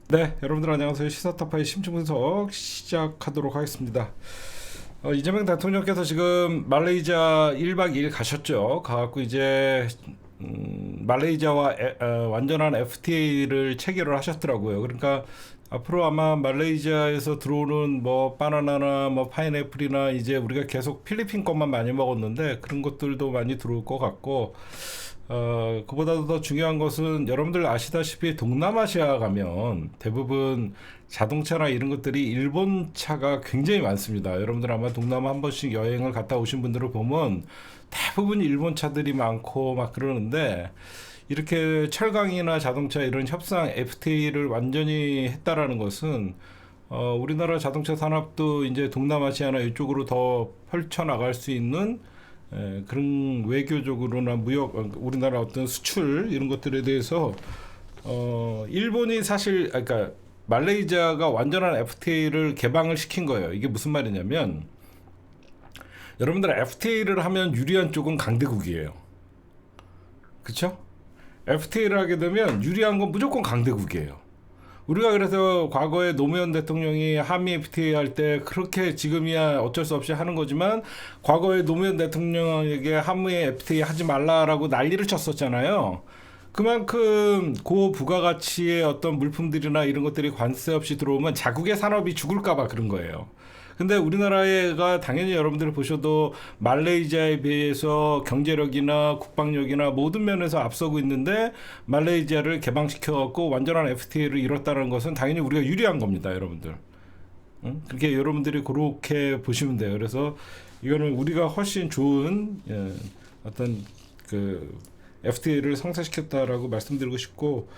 네, 여러분들 안녕하세요. 시사타파의 심층분석 시작하도록 하겠습니다. 이재명 대통령께서 지금 말레이시아 1박 2일 가셨죠. 가갖고 이제 말레이시아와 완전한 FTA를 체결을 하셨더라고요. 그러니까 앞으로 아마 말레이시아에서 들어오는 뭐 바나나나 뭐 파인애플이나 이제 우리가 계속 필리핀 것만 많이 먹었는데 그런 것들도 많이 들어올 것 같고, 그보다도 더 중요한 것은 여러분들 아시다시피 동남아시아 가면 대부분 자동차나 이런 것들이 일본 차가 굉장히 많습니다. 여러분들 아마 동남아 한 번씩 여행을 갔다 오신 분들을 보면 대부분 일본 차들이 많고 막 그러는데, 이렇게 철강이나 자동차 이런 협상 FTA를 완전히 했다라는 것은 우리나라 자동차 산업도 이제 동남아시아나 이쪽으로 더 펼쳐나갈 수 있는 그런 외교적으로나 무역, 우리나라 어떤 수출 이런 것들에 대해서 일본이 사실, 그러니까 말레이시아가 완전한 FTA를 개방을 시킨 거예요. 이게 무슨 말이냐면, 여러분들 FTA를 하면 유리한 쪽은 강대국이에요. 그쵸? FTA를 하게 되면 유리한 건 무조건 강대국이에요. 우리가 그래서 과거에 노무현 대통령이 한미 FTA 할 때 그렇게 지금이야 어쩔 수 없이 하는 거지만, 과거에 노무현 대통령에게 한미 FTA 하지 말라라고 난리를 쳤었잖아요. 그만큼 고부가가치의 어떤 물품들이나 이런 것들이 관세 없이 들어오면 자국의 산업이 죽을까봐 그런 거예요. 근데 우리나라가 당연히 여러분들 보셔도 말레이시아에 비해서 경제력이나 국방력이나 모든 면에서 앞서고 있는데, 말레이시아를 개방시켜갖고 완전한 FTA를 이뤘다는 것은 당연히 우리가 유리한 겁니다, 여러분들. 응? 그렇게 여러분들이 그렇게 보시면 돼요. 그래서 이거는 우리가 훨씬 좋은 어떤 그 FTA를 성사시켰다라고 말씀드리고 싶고,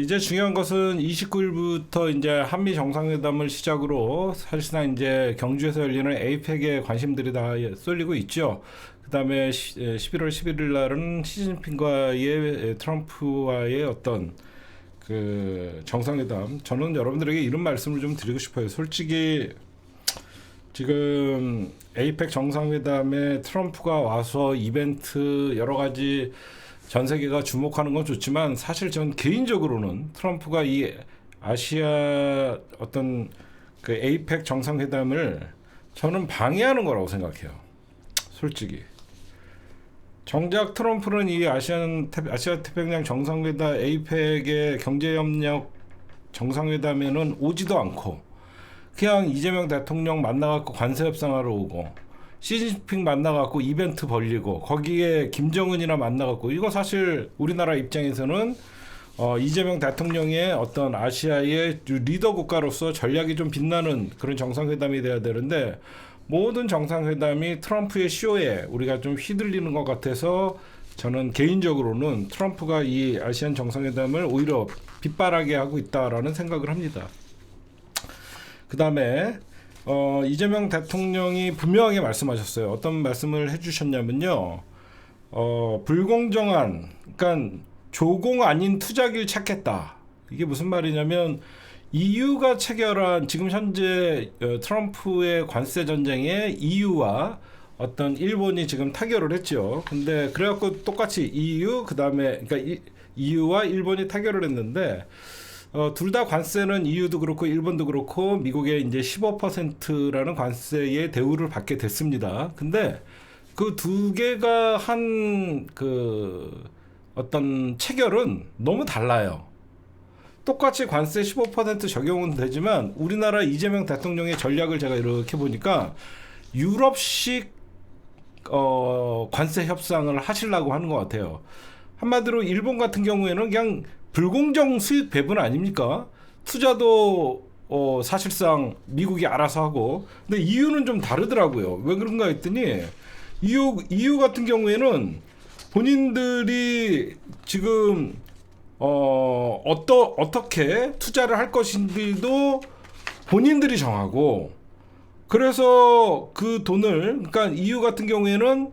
이제 중요한 것은 29일부터 이제 한미 정상회담을 시작으로 사실상 이제 경주에서 열리는 에이펙에 관심들이 다 쏠리고 있죠. 그다음에 11월 11일 날은 시진핑과의 트럼프와의 어떤 그 정상회담. 저는 여러분들에게 이런 말씀을 좀 드리고 싶어요. 솔직히 지금 에이펙 정상회담에 트럼프가 와서 이벤트 여러 가지 전 세계가 주목하는 건 좋지만, 사실 전 개인적으로는 트럼프가 이 아시아 어떤 그 에이펙 정상회담을 저는 방해하는 거라고 생각해요. 솔직히. 정작 트럼프는 이 아시아 태평양 정상회담 에이펙의 경제협력 정상회담에는 오지도 않고, 그냥 이재명 대통령 만나갖고 관세 협상하러 오고, 시진핑 만나갖고 이벤트 벌리고, 거기에 김정은이나 만나갖고, 이거 사실 우리나라 입장에서는 이재명 대통령의 어떤 아시아의 리더 국가로서 전략이 좀 빛나는 그런 정상회담이 돼야 되는데, 모든 정상회담이 트럼프의 쇼에 우리가 좀 휘둘리는 것 같아서, 저는 개인적으로는 트럼프가 이 아시안 정상회담을 오히려 빗바라게 하고 있다라는 생각을 합니다. 그 다음에 이재명 대통령이 분명하게 말씀하셨어요. 어떤 말씀을 해주셨냐면요. 불공정한, 그러니까 조공 아닌 투자길 찾겠다. 이게 무슨 말이냐면, EU가 체결한 지금 현재 트럼프의 관세 전쟁에 EU와 어떤 일본이 지금 타결을 했죠. 근데 그래갖고 똑같이 EU, 그 다음에 그러니까 EU와 일본이 타결을 했는데, 둘 다 관세는 EU도 그렇고 일본도 그렇고 미국의 이제 15%라는 관세의 대우를 받게 됐습니다. 근데 그 두 개가 한 그 어떤 체결은 너무 달라요. 똑같이 관세 15% 적용은 되지만, 우리나라 이재명 대통령의 전략을 제가 이렇게 보니까 유럽식 관세 협상을 하시려고 하는 것 같아요. 한마디로 일본 같은 경우에는 그냥 불공정 수입 배분 아닙니까? 투자도 사실상 미국이 알아서 하고. 근데 EU는 좀 다르더라고요. 왜 그런가 했더니, EU 같은 경우에는 본인들이 지금 어떻게 투자를 할 것인지도 본인들이 정하고, 그래서 그 돈을, 그러니까 EU 같은 경우에는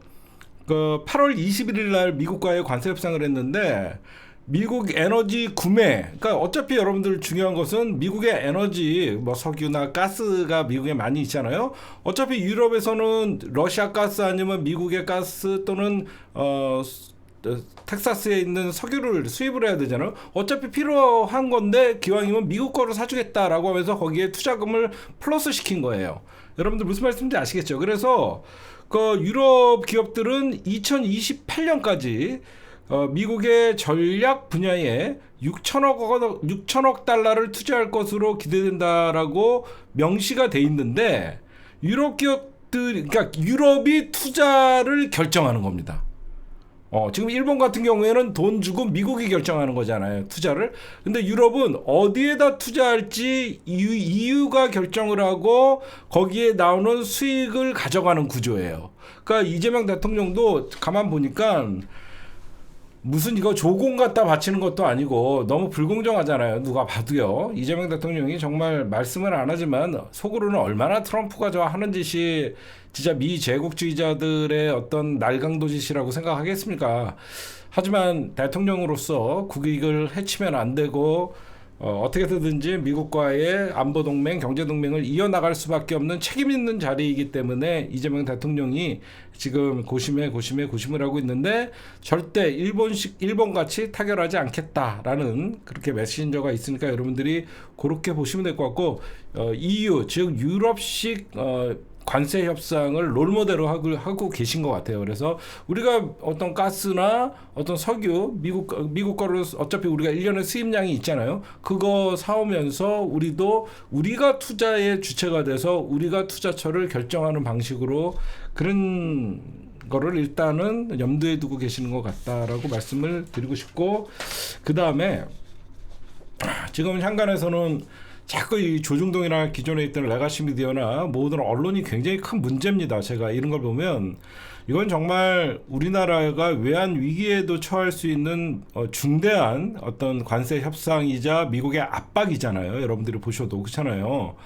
그 8월 21일 날 미국과의 관세 협상을 했는데, 미국 에너지 구매, 그러니까 어차피 여러분들 중요한 것은 미국의 에너지, 뭐 석유나 가스가 미국에 많이 있잖아요. 어차피 유럽에서는 러시아 가스 아니면 미국의 가스 또는 텍사스에 있는 석유를 수입을 해야 되잖아요. 어차피 필요한 건데 기왕이면 미국 거를 사주겠다라고 하면서 거기에 투자금을 플러스 시킨 거예요. 여러분들 무슨 말씀인지 아시겠죠? 그래서 그 유럽 기업들은 2028년까지 미국의 전략 분야에 6천억 달러를 투자할 것으로 기대된다라고 명시가 돼 있는데 유럽 기업들, 그러니까 유럽이 투자를 결정하는 겁니다. 지금 일본 같은 경우에는 돈 주고 미국이 결정하는 거잖아요, 투자를. 근데 유럽은 어디에다 투자할지 EU가 결정을 하고 거기에 나오는 수익을 가져가는 구조예요. 그러니까 이재명 대통령도 가만 보니까 무슨 이거 조공 갖다 바치는 것도 아니고 너무 불공정하잖아요. 누가 봐도요. 이재명 대통령이 정말 말씀을 안 하지만 속으로는 얼마나 트럼프가 저 하는 짓이 진짜 미 제국주의자들의 어떤 날강도 짓이라고 생각하겠습니까? 하지만 대통령으로서 국익을 해치면 안 되고 어떻게든지 미국과의 안보동맹, 경제동맹을 이어나갈 수밖에 없는 책임 있는 자리이기 때문에 이재명 대통령이 지금 고심을 하고 있는데 절대 일본같이 타결하지 않겠다라는 그렇게 메신저가 있으니까 여러분들이 그렇게 보시면 될 것 같고 EU, 즉 유럽식 관세 협상을 롤모델로 하고 계신 것 같아요. 그래서 우리가 어떤 가스나 어떤 석유, 미국 거를 어차피 우리가 1년에 수입량이 있잖아요. 그거 사오면서 우리가 투자의 주체가 돼서 우리가 투자처를 결정하는 방식으로 그런 거를 일단은 염두에 두고 계시는 것 같다라고 말씀을 드리고 싶고, 그 다음에 지금 향간에서는 자꾸 이 조중동이나 기존에 있던 레가시 미디어나 모든 언론이 굉장히 큰 문제입니다. 제가 이런 걸 보면 이건 정말 우리나라가 외환 위기에도 처할 수 있는 중대한 어떤 관세 협상이자 미국의 압박이잖아요. 여러분들이 보셔도 그렇잖아요.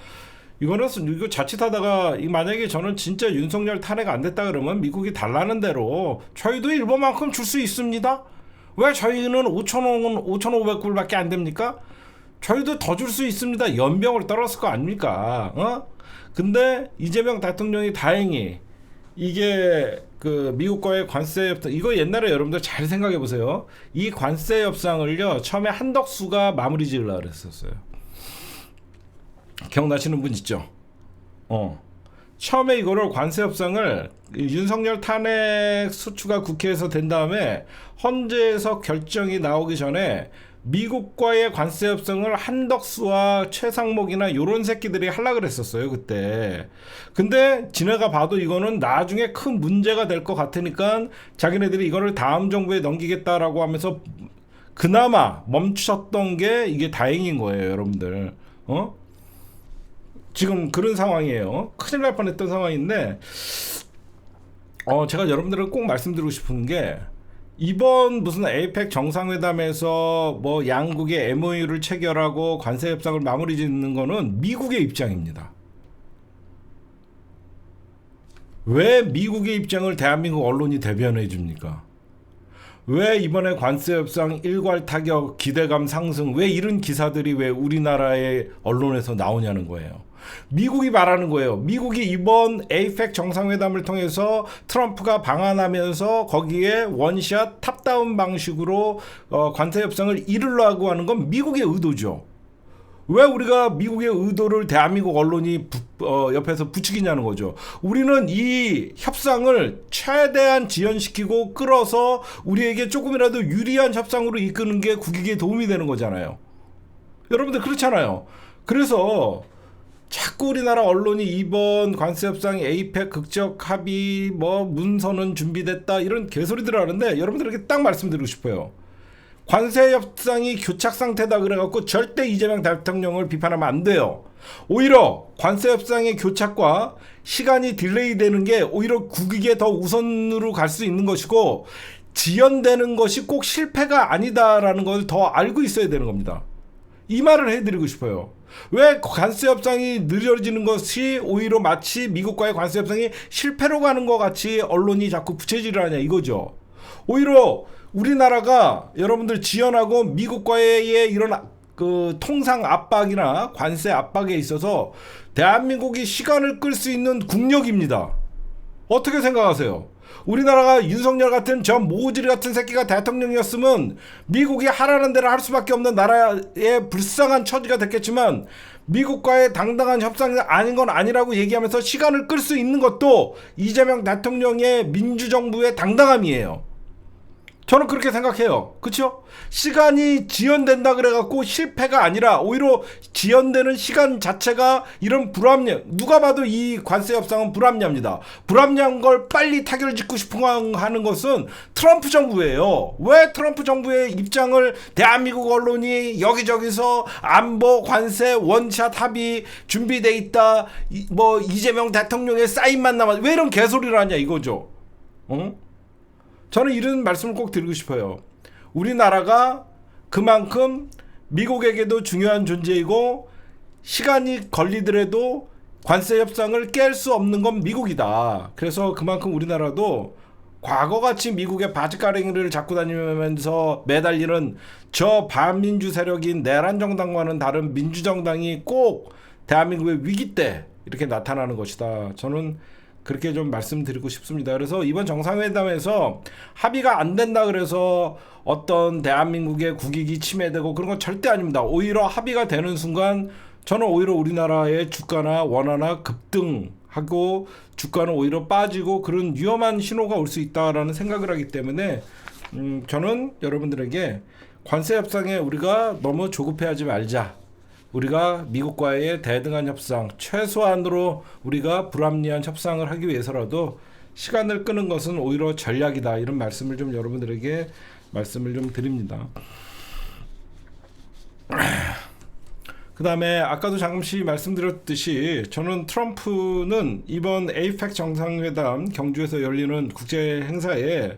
이거 자칫하다가 만약에 저는 진짜 윤석열 탄핵 안 됐다 그러면 미국이 달라는 대로 저희도 일본만큼 줄 수 있습니다. 왜 저희는 5,500불밖에 안 됩니까? 저희도 더 줄 수 있습니다. 연병을 떨었을 거 아닙니까? 근데 이재명 대통령이 다행히 이게 그 미국과의 관세 협상, 이거 옛날에 여러분들 잘 생각해 보세요. 이 관세 협상을요 처음에 한덕수가 마무리 지으려고 그랬었어요. 기억나시는 분 있죠? 처음에 이거를 관세 협상을 윤석열 탄핵 소추가 국회에서 된 다음에 헌재에서 결정이 나오기 전에 미국과의 관세 협상을 한덕수와 최상목이나 요런 새끼들이 하려고 그랬었어요, 그때. 근데 지네가 봐도 이거는 나중에 큰 문제가 될 것 같으니까 자기네들이 이거를 다음 정부에 넘기겠다라고 하면서 그나마 멈추셨던 게 이게 다행인 거예요, 여러분들. 지금 그런 상황이에요. 큰일 날 뻔했던 상황인데 제가 여러분들은 꼭 말씀드리고 싶은 게 이번 무슨 에이펙 정상회담에서 뭐 양국의 MOU를 체결하고 관세 협상을 마무리 짓는 거는 미국의 입장입니다. 왜 미국의 입장을 대한민국 언론이 대변해 줍니까? 왜 이번에 관세 협상 일괄 타격, 기대감 상승, 왜 이런 기사들이 왜 우리나라의 언론에서 나오냐는 거예요. 미국이 말하는 거예요. 미국이 이번 에이펙 정상회담을 통해서 트럼프가 방한하면서 거기에 원샷 탑다운 방식으로 관세 협상을 이루려고 하는 건 미국의 의도죠. 왜 우리가 미국의 의도를 대한민국 언론이 옆에서 부추기냐는 거죠. 우리는 이 협상을 최대한 지연시키고 끌어서 우리에게 조금이라도 유리한 협상으로 이끄는 게 국익에 도움이 되는 거잖아요. 여러분들 그렇잖아요. 그래서 자꾸 우리나라 언론이 이번 관세협상 에이펙 극적 합의 문서는 준비됐다 이런 개소리들을 하는데 여러분들에게 딱 말씀드리고 싶어요. 관세협상이 교착 상태다 그래갖고 절대 이재명 대통령을 비판하면 안 돼요. 오히려 관세협상의 교착과 시간이 딜레이 되는 게 오히려 국익에 더 우선으로 갈 수 있는 것이고 지연되는 것이 꼭 실패가 아니다라는 걸 더 알고 있어야 되는 겁니다. 이 말을 해드리고 싶어요. 왜 관세협상이 느려지는 것이 오히려 마치 미국과의 관세협상이 실패로 가는 것 같이 언론이 자꾸 부채질을 하냐 이거죠. 오히려 우리나라가 여러분들 지연하고 미국과의 이런 그 통상 압박이나 관세 압박에 있어서 대한민국이 시간을 끌 수 있는 국력입니다. 어떻게 생각하세요? 우리나라가 윤석열 같은 저 모질 같은 새끼가 대통령이었으면 미국이 하라는 대로 할 수밖에 없는 나라의 불쌍한 처지가 됐겠지만 미국과의 당당한 협상이 아닌 건 아니라고 얘기하면서 시간을 끌 수 있는 것도 이재명 대통령의 민주정부의 당당함이에요. 저는 그렇게 생각해요. 그쵸? 시간이 지연된다 그래갖고 실패가 아니라 오히려 지연되는 시간 자체가 이런 불합리함. 누가 봐도 이 관세 협상은 불합리합니다. 불합리한 걸 빨리 타결 짓고 싶어 하는 것은 트럼프 정부예요. 왜 트럼프 정부의 입장을 대한민국 언론이 여기저기서 안보, 관세, 원샷 합의 준비돼 있다. 뭐 이재명 대통령의 사인만 남았. 왜 이런 개소리를 하냐 이거죠. 저는 이런 말씀을 꼭 드리고 싶어요. 우리나라가 그만큼 미국에게도 중요한 존재이고 시간이 걸리더라도 관세 협상을 깰 수 없는 건 미국이다. 그래서 그만큼 우리나라도 과거같이 미국의 바지가랭이를 잡고 다니면서 매달리는 저 반민주 세력인 내란 정당과는 다른 민주정당이 꼭 대한민국의 위기 때 이렇게 나타나는 것이다. 저는 그렇게 좀 말씀드리고 싶습니다. 그래서 이번 정상회담에서 합의가 안 된다 그래서 어떤 대한민국의 국익이 침해되고 그런 건 절대 아닙니다. 오히려 합의가 되는 순간 저는 오히려 우리나라의 주가나 원화나 급등하고 주가는 오히려 빠지고 그런 위험한 신호가 올 수 있다라는 생각을 하기 때문에 저는 여러분들에게 관세 협상에 우리가 너무 조급해하지 말자. 우리가 미국과의 대등한 협상, 최소한으로 우리가 불합리한 협상을 하기 위해서라도 시간을 끄는 것은 오히려 전략이다. 이런 말씀을 좀 여러분들에게 말씀을 좀 드립니다. 그 다음에 아까도 잠시 말씀드렸듯이 저는 트럼프는 이번 에이펙 정상회담 경주에서 열리는 국제 행사에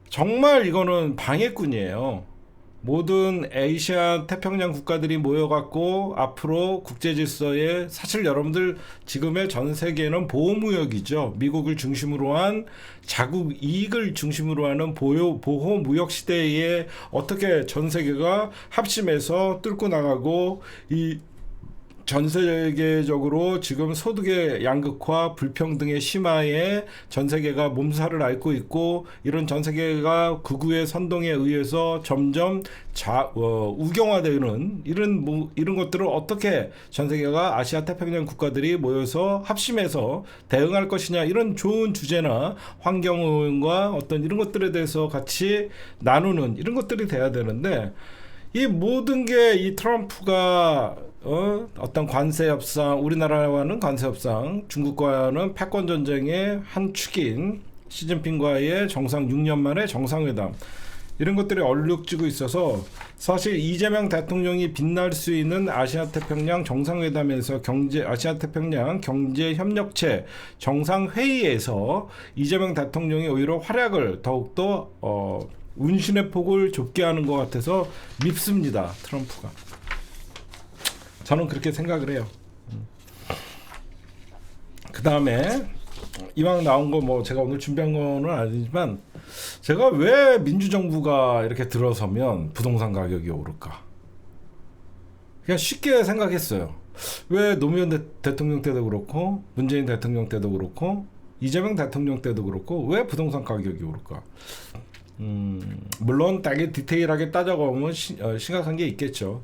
정말 이거는 방해꾼이에요. 모든 아시아 태평양 국가들이 모여갖고 앞으로 국제 질서에 사실 여러분들 지금의 전 세계는 보호무역이죠. 미국을 중심으로 한 자국 이익을 중심으로 하는 보호무역 시대에 어떻게 전 세계가 합심해서 뚫고 나가고 이 전 세계적으로 지금 소득의 양극화, 불평등의 심화에 전 세계가 몸살을 앓고 있고 이런 전 세계가 극우의 선동에 의해서 점점 우경화되는 이런 것들을 어떻게 전 세계가 아시아 태평양 국가들이 모여서 합심해서 대응할 것이냐 이런 좋은 주제나 환경오염과 어떤 이런 것들에 대해서 같이 나누는 이런 것들이 돼야 되는데 이 모든 게 이 트럼프가 어떤 관세 협상, 우리나라와는 관세 협상, 중국과는 패권 전쟁의 한 축인 시진핑과의 정상 6년 만에 정상회담 이런 것들이 얼룩지고 있어서 사실 이재명 대통령이 빛날 수 있는 아시아 태평양 정상회담에서 아시아 태평양 경제 협력체 정상회의에서 이재명 대통령이 오히려 활약을 더욱더 운신의 폭을 좁게 하는 것 같아서 밉습니다. 트럼프가. 저는 그렇게 생각을 해요. 그 다음에 이왕 나온 거 뭐 제가 오늘 준비한 거는 아니지만 제가 왜 민주정부가 이렇게 들어서면 부동산 가격이 오를까? 그냥 쉽게 생각했어요. 왜 노무현 대통령 때도 그렇고 문재인 대통령 때도 그렇고 이재명 대통령 때도 그렇고 왜 부동산 가격이 오를까? 물론 되게 디테일하게 따져보면 심각한 게 있겠죠.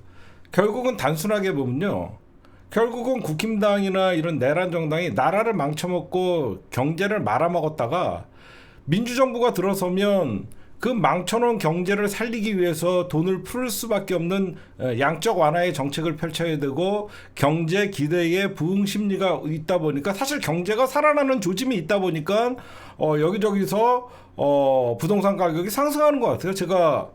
결국은 단순하게 보면요. 결국은 국힘당이나 이런 내란 정당이 나라를 망쳐먹고 경제를 말아먹었다가 민주정부가 들어서면 그 망쳐놓은 경제를 살리기 위해서 돈을 풀 수밖에 없는 양적 완화의 정책을 펼쳐야 되고 경제 기대에 부응 심리가 있다 보니까 사실 경제가 살아나는 조짐이 있다 보니까 여기저기서 부동산 가격이 상승하는 것 같아요. 제가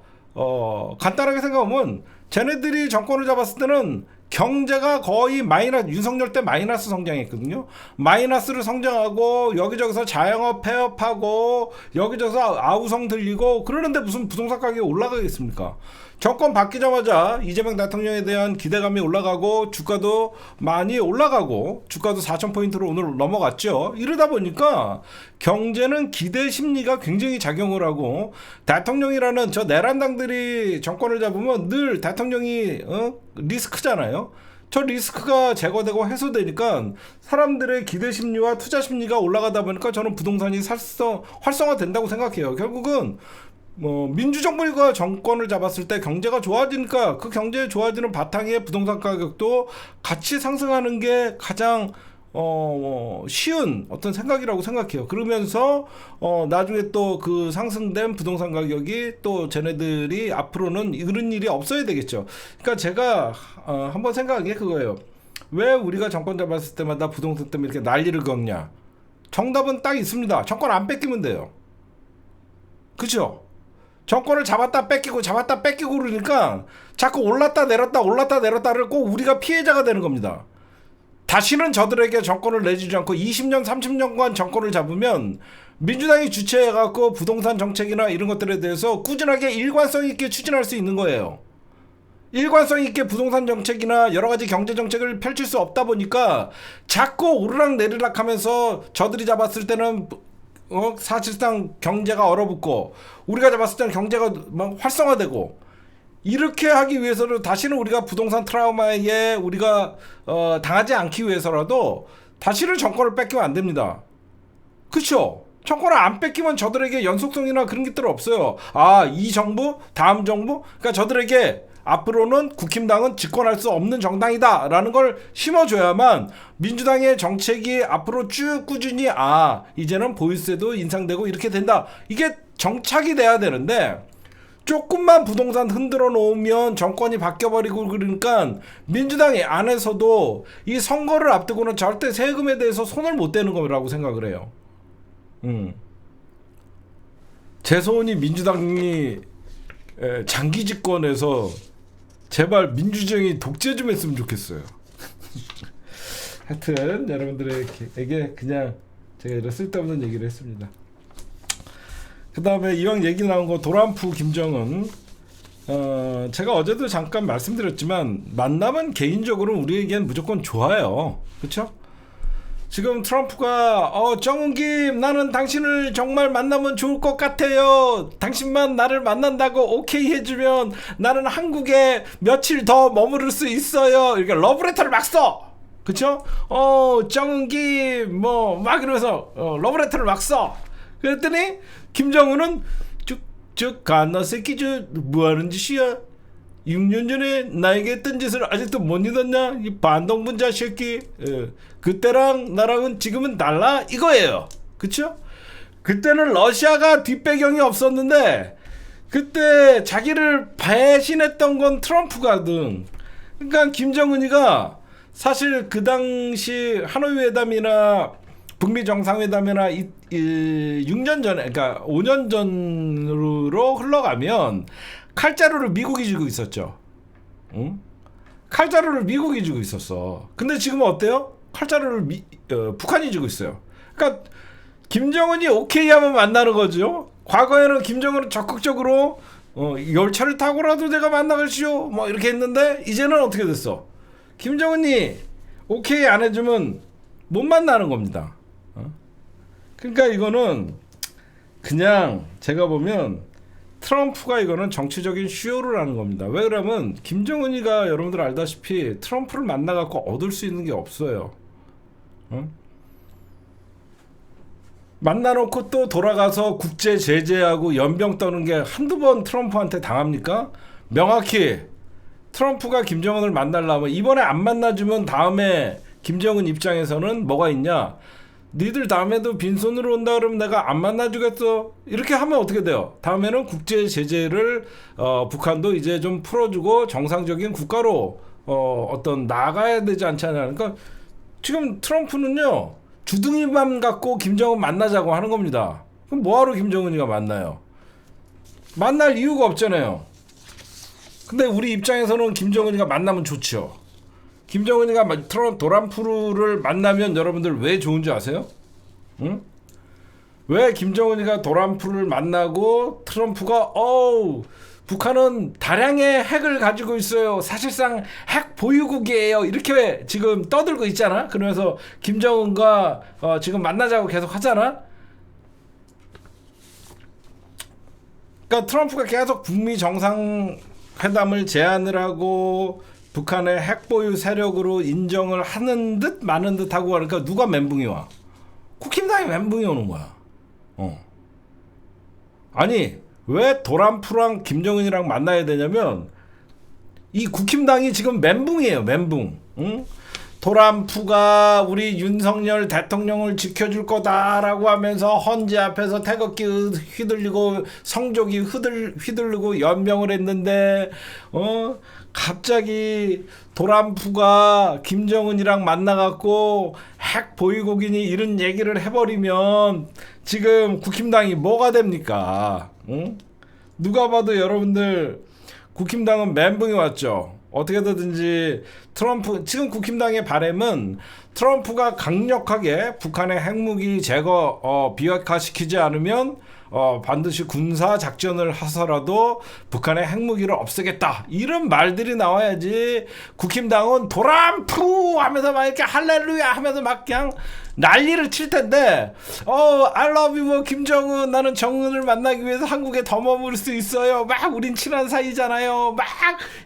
간단하게 생각하면 쟤네들이 정권을 잡았을 때는 경제가 거의 윤석열 때 마이너스 성장했거든요. 마이너스를 성장하고 여기저기서 자영업 폐업하고 여기저기서 아우성 들리고 그러는데 무슨 부동산 가격이 올라가겠습니까? 정권 바뀌자마자 이재명 대통령에 대한 기대감이 올라가고 주가도 많이 올라가고 주가도 4,000포인트로 오늘 넘어갔죠. 이러다 보니까 경제는 기대 심리가 굉장히 작용을 하고 대통령이라는 저 내란당들이 정권을 잡으면 늘 대통령이 리스크잖아요. 저 리스크가 제거되고 해소되니까 사람들의 기대 심리와 투자 심리가 올라가다 보니까 저는 부동산이 활성화된다고 생각해요. 결국은 뭐 민주정부가 정권을 잡았을 때 경제가 좋아지니까 그 경제 좋아지는 바탕에 부동산 가격도 같이 상승하는 게 가장 쉬운 어떤 생각이라고 생각해요. 그러면서 나중에 또 그 상승된 부동산 가격이 또 쟤네들이 앞으로는 이런 일이 없어야 되겠죠. 그러니까 제가 한번 생각한 게 그거예요. 왜 우리가 정권 잡았을 때마다 부동산 때문에 이렇게 난리를 겪냐? 정답은 딱 있습니다. 정권 안 뺏기면 돼요. 그죠? 정권을 잡았다 뺏기고 그러니까 자꾸 올랐다 내렸다를 꼭 우리가 피해자가 되는 겁니다. 다시는 저들에게 정권을 내주지 않고 20년 30년간 정권을 잡으면 민주당이 주체해갖고 부동산 정책이나 이런 것들에 대해서 꾸준하게 일관성 있게 추진할 수 있는 거예요. 일관성 있게 부동산 정책이나 여러 가지 경제 정책을 펼칠 수 없다 보니까 자꾸 오르락 내리락 하면서 저들이 잡았을 때는 사실상 경제가 얼어붙고 우리가 잡았을 때는 경제가 막 활성화되고 이렇게 하기 위해서는 다시는 우리가 부동산 트라우마에 우리가 당하지 않기 위해서라도 다시는 정권을 뺏기면 안 됩니다. 그렇죠? 정권을 안 뺏기면 저들에게 연속성이나 그런 것들 없어요. 이 정부, 다음 정부, 그러니까 저들에게 앞으로는 국힘당은 집권할 수 없는 정당이다라는 걸 심어줘야만 민주당의 정책이 앞으로 쭉 꾸준히 이제는 보유세도 인상되고 이렇게 된다. 이게 정착이 돼야 되는데 조금만 부동산 흔들어 놓으면 정권이 바뀌어버리고 그러니까 민주당이 안에서도 이 선거를 앞두고는 절대 세금에 대해서 손을 못 대는 거라고 생각을 해요. 제 소원이 민주당이 장기 집권에서 제발 민주정이 독재 좀 했으면 좋겠어요. 하여튼 여러분들에게 그냥 제가 이런 쓸데없는 얘기를 했습니다. 그 다음에 이왕 얘기 나온 거 도란프 김정은 제가 어제도 잠깐 말씀드렸지만 만나면 개인적으로 우리에겐 무조건 좋아요. 그렇죠? 지금 트럼프가 정은김 나는 당신을 정말 만나면 좋을 것 같아요. 당신만 나를 만난다고 오케이 해주면 나는 한국에 며칠 더 머무를 수 있어요. 이렇게 러브레터를 막 써. 그쵸? 정은김 막 이러면서 러브레터를 막 써. 그랬더니 김정은은 저 갓나 새끼 저 뭐하는 짓이야? 6년 전에 나에게 했던 짓을 아직도 못 잊었냐? 이 반동분자 새끼. 그때랑 나랑은 지금은 달라 이거예요. 그쵸? 그때는 러시아가 뒷배경이 없었는데 그때 자기를 배신했던 건 트럼프거든. 그러니까 김정은이가 사실 그 당시 하노이 회담이나 북미 정상회담이나 6년 전에 그러니까 5년 전으로 흘러가면 칼자루를 미국이 쥐고 있었죠. 응? 칼자루를 미국이 쥐고 있었어. 근데 지금은 어때요? 칼자루를 북한이 쥐고 있어요. 그러니까 김정은이 오케이 하면 만나는 거죠. 과거에는 김정은은 적극적으로 열차를 타고라도 내가 만나갈시오 뭐 이렇게 했는데 이제는 어떻게 됐어? 김정은이 오케이 안 해주면 못 만나는 겁니다. 그러니까 이거는 그냥 제가 보면 트럼프가 이거는 정치적인 쇼를 하는 겁니다. 왜 그러면 김정은이가 여러분들 알다시피 트럼프를 만나갖고 얻을 수 있는 게 없어요. 만나놓고 또 돌아가서 국제 제재하고 연병 떠는 게 한두 번 트럼프한테 당합니까? 명확히 트럼프가 김정은을 만나려면 이번에 안 만나주면 다음에 김정은 입장에서는 뭐가 있냐? 니들 다음에도 빈손으로 온다 그러면 내가 안 만나주겠어. 이렇게 하면 어떻게 돼요? 다음에는 국제 제재를 북한도 이제 좀 풀어주고 정상적인 국가로 어떤 나가야 되지 않잖아요. 그러니까 지금 트럼프는요 주둥이만 갖고 김정은 만나자고 하는 겁니다. 그럼 뭐하러 김정은이가 만나요? 만날 이유가 없잖아요. 근데 우리 입장에서는 김정은이가 만나면 좋죠. 김정은이가 도란프를 만나면 여러분들 왜 좋은지 아세요? 응? 왜 김정은이가 도란프를 만나고 트럼프가 북한은 다량의 핵을 가지고 있어요. 사실상 핵 보유국이에요. 이렇게 지금 떠들고 있잖아. 그러면서 김정은과 지금 만나자고 계속 하잖아. 그러니까 트럼프가 계속 북미 정상회담을 제안을 하고 북한의 핵보유 세력으로 인정을 하는 듯 마는 듯 하고 하니까 누가 멘붕이 와? 국힘당이 멘붕이 오는 거야. 아니 왜 도란프랑 김정은이랑 만나야 되냐면 이 국힘당이 지금 멘붕이에요. 멘붕. 응? 도란프가 우리 윤석열 대통령을 지켜줄 거다라고 하면서 헌재 앞에서 태극기 휘둘리고 성조기 휘둘리고 연명을 했는데 갑자기 도란프가 김정은이랑 만나갖고 핵 보유국이니 이런 얘기를 해버리면 지금 국힘당이 뭐가 됩니까? 응? 누가 봐도 여러분들 국힘당은 멘붕이 왔죠. 어떻게든지 트럼프 지금 국힘당의 바람은 트럼프가 강력하게 북한의 핵무기 제거 비핵화시키지 않으면 반드시 군사 작전을 해서라도 북한의 핵무기를 없애겠다 이런 말들이 나와야지. 국힘당은 도란프 하면서 막 이렇게 할렐루야 하면서 막 그냥 난리를 칠 텐데 I love you 김정은 나는 정은을 만나기 위해서 한국에 더 머무를 수 있어요 막 우린 친한 사이잖아요 막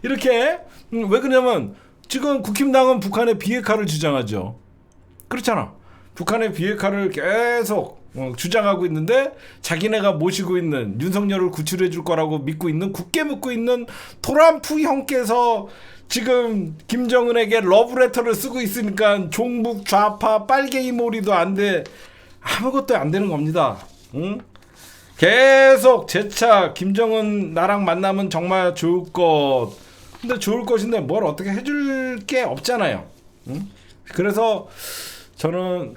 이렇게 왜 그러냐면 지금 국힘당은 북한의 비핵화를 주장하죠. 그렇잖아. 북한의 비핵화를 계속 주장하고 있는데 자기네가 모시고 있는 윤석열을 구출해 줄 거라고 믿고 있는 굳게 믿고 있는 도란프 형께서 지금 김정은에게 러브레터를 쓰고 있으니까 종북 좌파 빨갱이 몰이도 안 돼. 아무것도 안 되는 겁니다. 응? 계속 재차 김정은 나랑 만나면 정말 좋을 것. 근데 좋을 것인데 뭘 어떻게 해줄 게 없잖아요. 응? 그래서 저는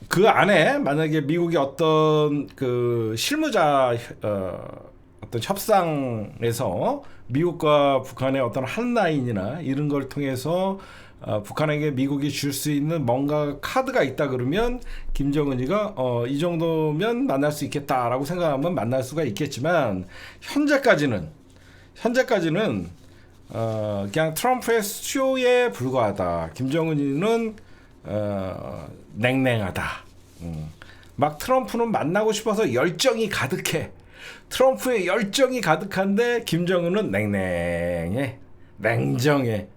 그 안에 만약에 미국이 어떤 그 실무자 어떤 협상에서 미국과 북한의 어떤 한 라인이나 이런 걸 통해서 북한에게 미국이 줄 수 있는 뭔가 카드가 있다 그러면 김정은이가 이 정도면 만날 수 있겠다라고 생각하면 만날 수가 있겠지만 현재까지는 그냥 트럼프의 쇼에 불과하다. 김정은이는 냉랭하다. 막 트럼프는 만나고 싶어서 열정이 가득해. 트럼프의 열정이 가득한데 김정은은 냉랭해. 냉정해.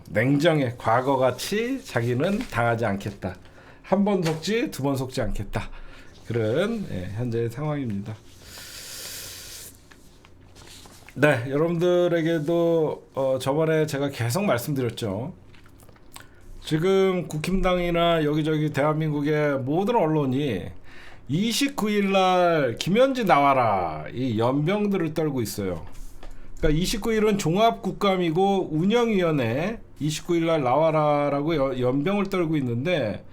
냉정해. 과거같이 자기는 당하지 않겠다. 한 번 속지 두 번 속지 않겠다. 그런 현재의 상황입니다. 네, 여러분들에게도 저번에 제가 계속 말씀드렸죠. 지금 국힘당이나 여기저기 대한민국의 모든 언론이 29일 날 김현지 나와라 이 연병들을 떨고 있어요. 그러니까 29일은 종합국감이고 운영위원회 29일 날 나와라라고 연병을 떨고 있는데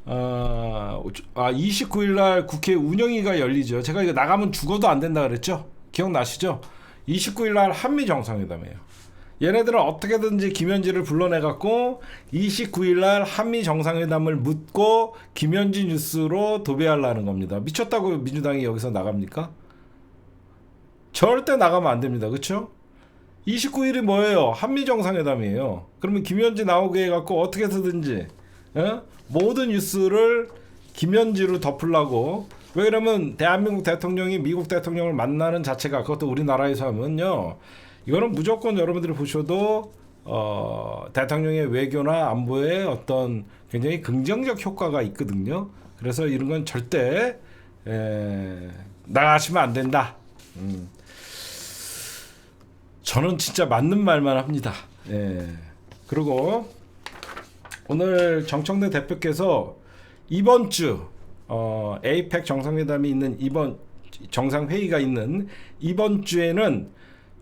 29일 날 국회 운영위가 열리죠. 제가 이거 나가면 죽어도 안 된다 그랬죠. 기억나시죠? 29일 날 한미 정상회담이에요. 얘네들은 어떻게든지 김현지를 불러내갖고 29일 날 한미 정상회담을 묻고 김현지 뉴스로 도배하려는 겁니다. 미쳤다고 민주당이 여기서 나갑니까? 절대 나가면 안 됩니다. 그렇죠? 29일이 뭐예요? 한미 정상회담이에요. 그러면 김현지 나오게 해갖고 어떻게 해서든지 모든 뉴스를 김현지로 덮으려고. 왜 그러면 대한민국 대통령이 미국 대통령을 만나는 자체가 그것도 우리나라에서 하면요. 이거는 무조건 여러분들이 보셔도 대통령의 외교나 안보에 어떤 굉장히 긍정적 효과가 있거든요. 그래서 이런 건 절대 나가시면 안 된다. 저는 진짜 맞는 말만 합니다. 그리고 오늘 정청래 대표께서 이번 주 에이펙 정상회담이 있는 이번 정상회의가 있는 이번 주에는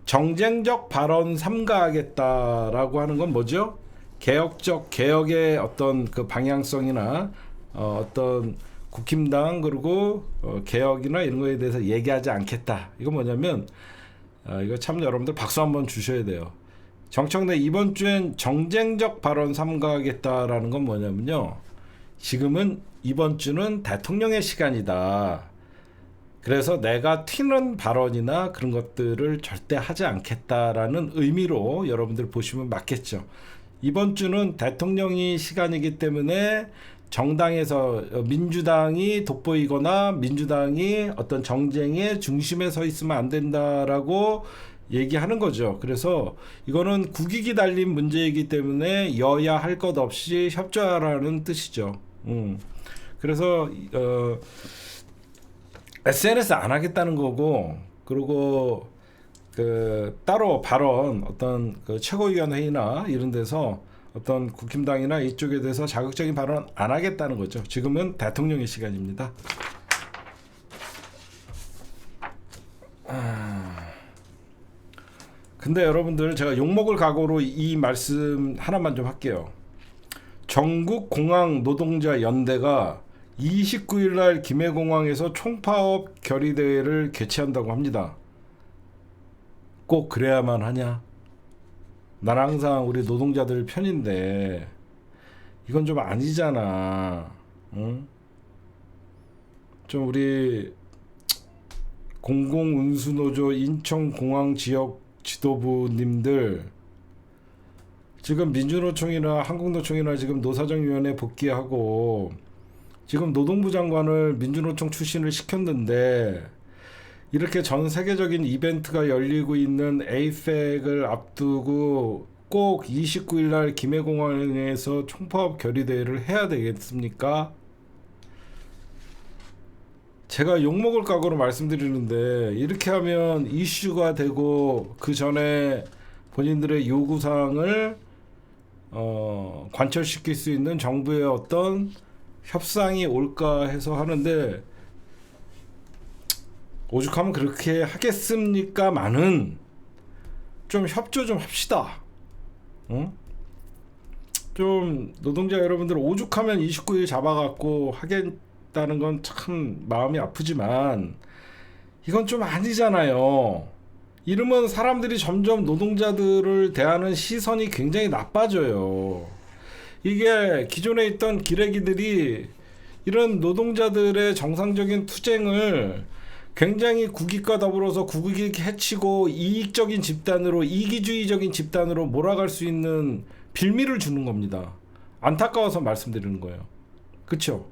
정쟁적 발언 삼가하겠다라고 하는 건 뭐죠? 개혁의 어떤 그 방향성이나 어떤 국힘당 그리고 개혁이나 이런 거에 대해서 얘기하지 않겠다. 이거 뭐냐면 이거 참 여러분들 박수 한번 주셔야 돼요. 정청래 이번 주엔 정쟁적 발언 삼가하겠다라는 건 뭐냐면요. 지금은 이번 주는 대통령의 시간이다. 그래서 내가 튀는 발언이나 그런 것들을 절대 하지 않겠다라는 의미로 여러분들 보시면 맞겠죠. 이번 주는 대통령이 시간이기 때문에 정당에서 민주당이 돋보이거나 민주당이 어떤 정쟁의 중심에 서 있으면 안 된다라고 얘기하는 거죠. 그래서 이거는 국익이 달린 문제이기 때문에 여야 할 것 없이 협조하라는 뜻이죠. 그래서 SNS 안 하겠다는 거고, 그리고 그 따로 발언 어떤 그 최고위원 회의나 이런 데서 어떤 국힘당이나 이쪽에 대해서 자극적인 발언 안 하겠다는 거죠. 지금은 대통령의 시간입니다. 근데 여러분들, 제가 욕먹을 각오로 이 말씀 하나만 좀 할게요. 전국 공항 노동자 연대가 29일 날 김해공항에서 총파업 결의대회를 개최한다고 합니다. 꼭 그래야만 하냐? 난 항상 우리 노동자들 편인데 이건 좀 아니잖아. 응? 좀 우리 공공운수노조 인천공항 지역 지도부님들, 지금 민주노총이나 한국노총이나 지금 노사정위원회 복귀하고 지금 노동부 장관을 민주노총 출신을 시켰는데, 이렇게 전 세계적인 이벤트가 열리고 있는 에이펙을 앞두고 꼭 29일 날 김해공항에서 총파업 결의대회를 해야 되겠습니까? 제가 욕먹을 각오로 말씀드리는데, 이렇게 하면 이슈가 되고 그 전에 본인들의 요구사항을 관철시킬 수 있는 정부의 어떤 협상이 올까 해서 하는데, 오죽하면 그렇게 하겠습니까? 많은 좀 협조 좀 합시다. 응? 좀 노동자 여러분들, 오죽하면 29일 잡아갖고 하겠다는 건 참 마음이 아프지만 이건 좀 아니잖아요. 이러면 사람들이 점점 노동자들을 대하는 시선이 굉장히 나빠져요. 이게 기존에 있던 기레기들이 이런 노동자들의 정상적인 투쟁을 굉장히 국익과 더불어서 국익 해치고 이익적인 집단으로, 이기주의적인 집단으로 몰아갈 수 있는 빌미를 주는 겁니다. 안타까워서 말씀드리는 거예요. 그쵸?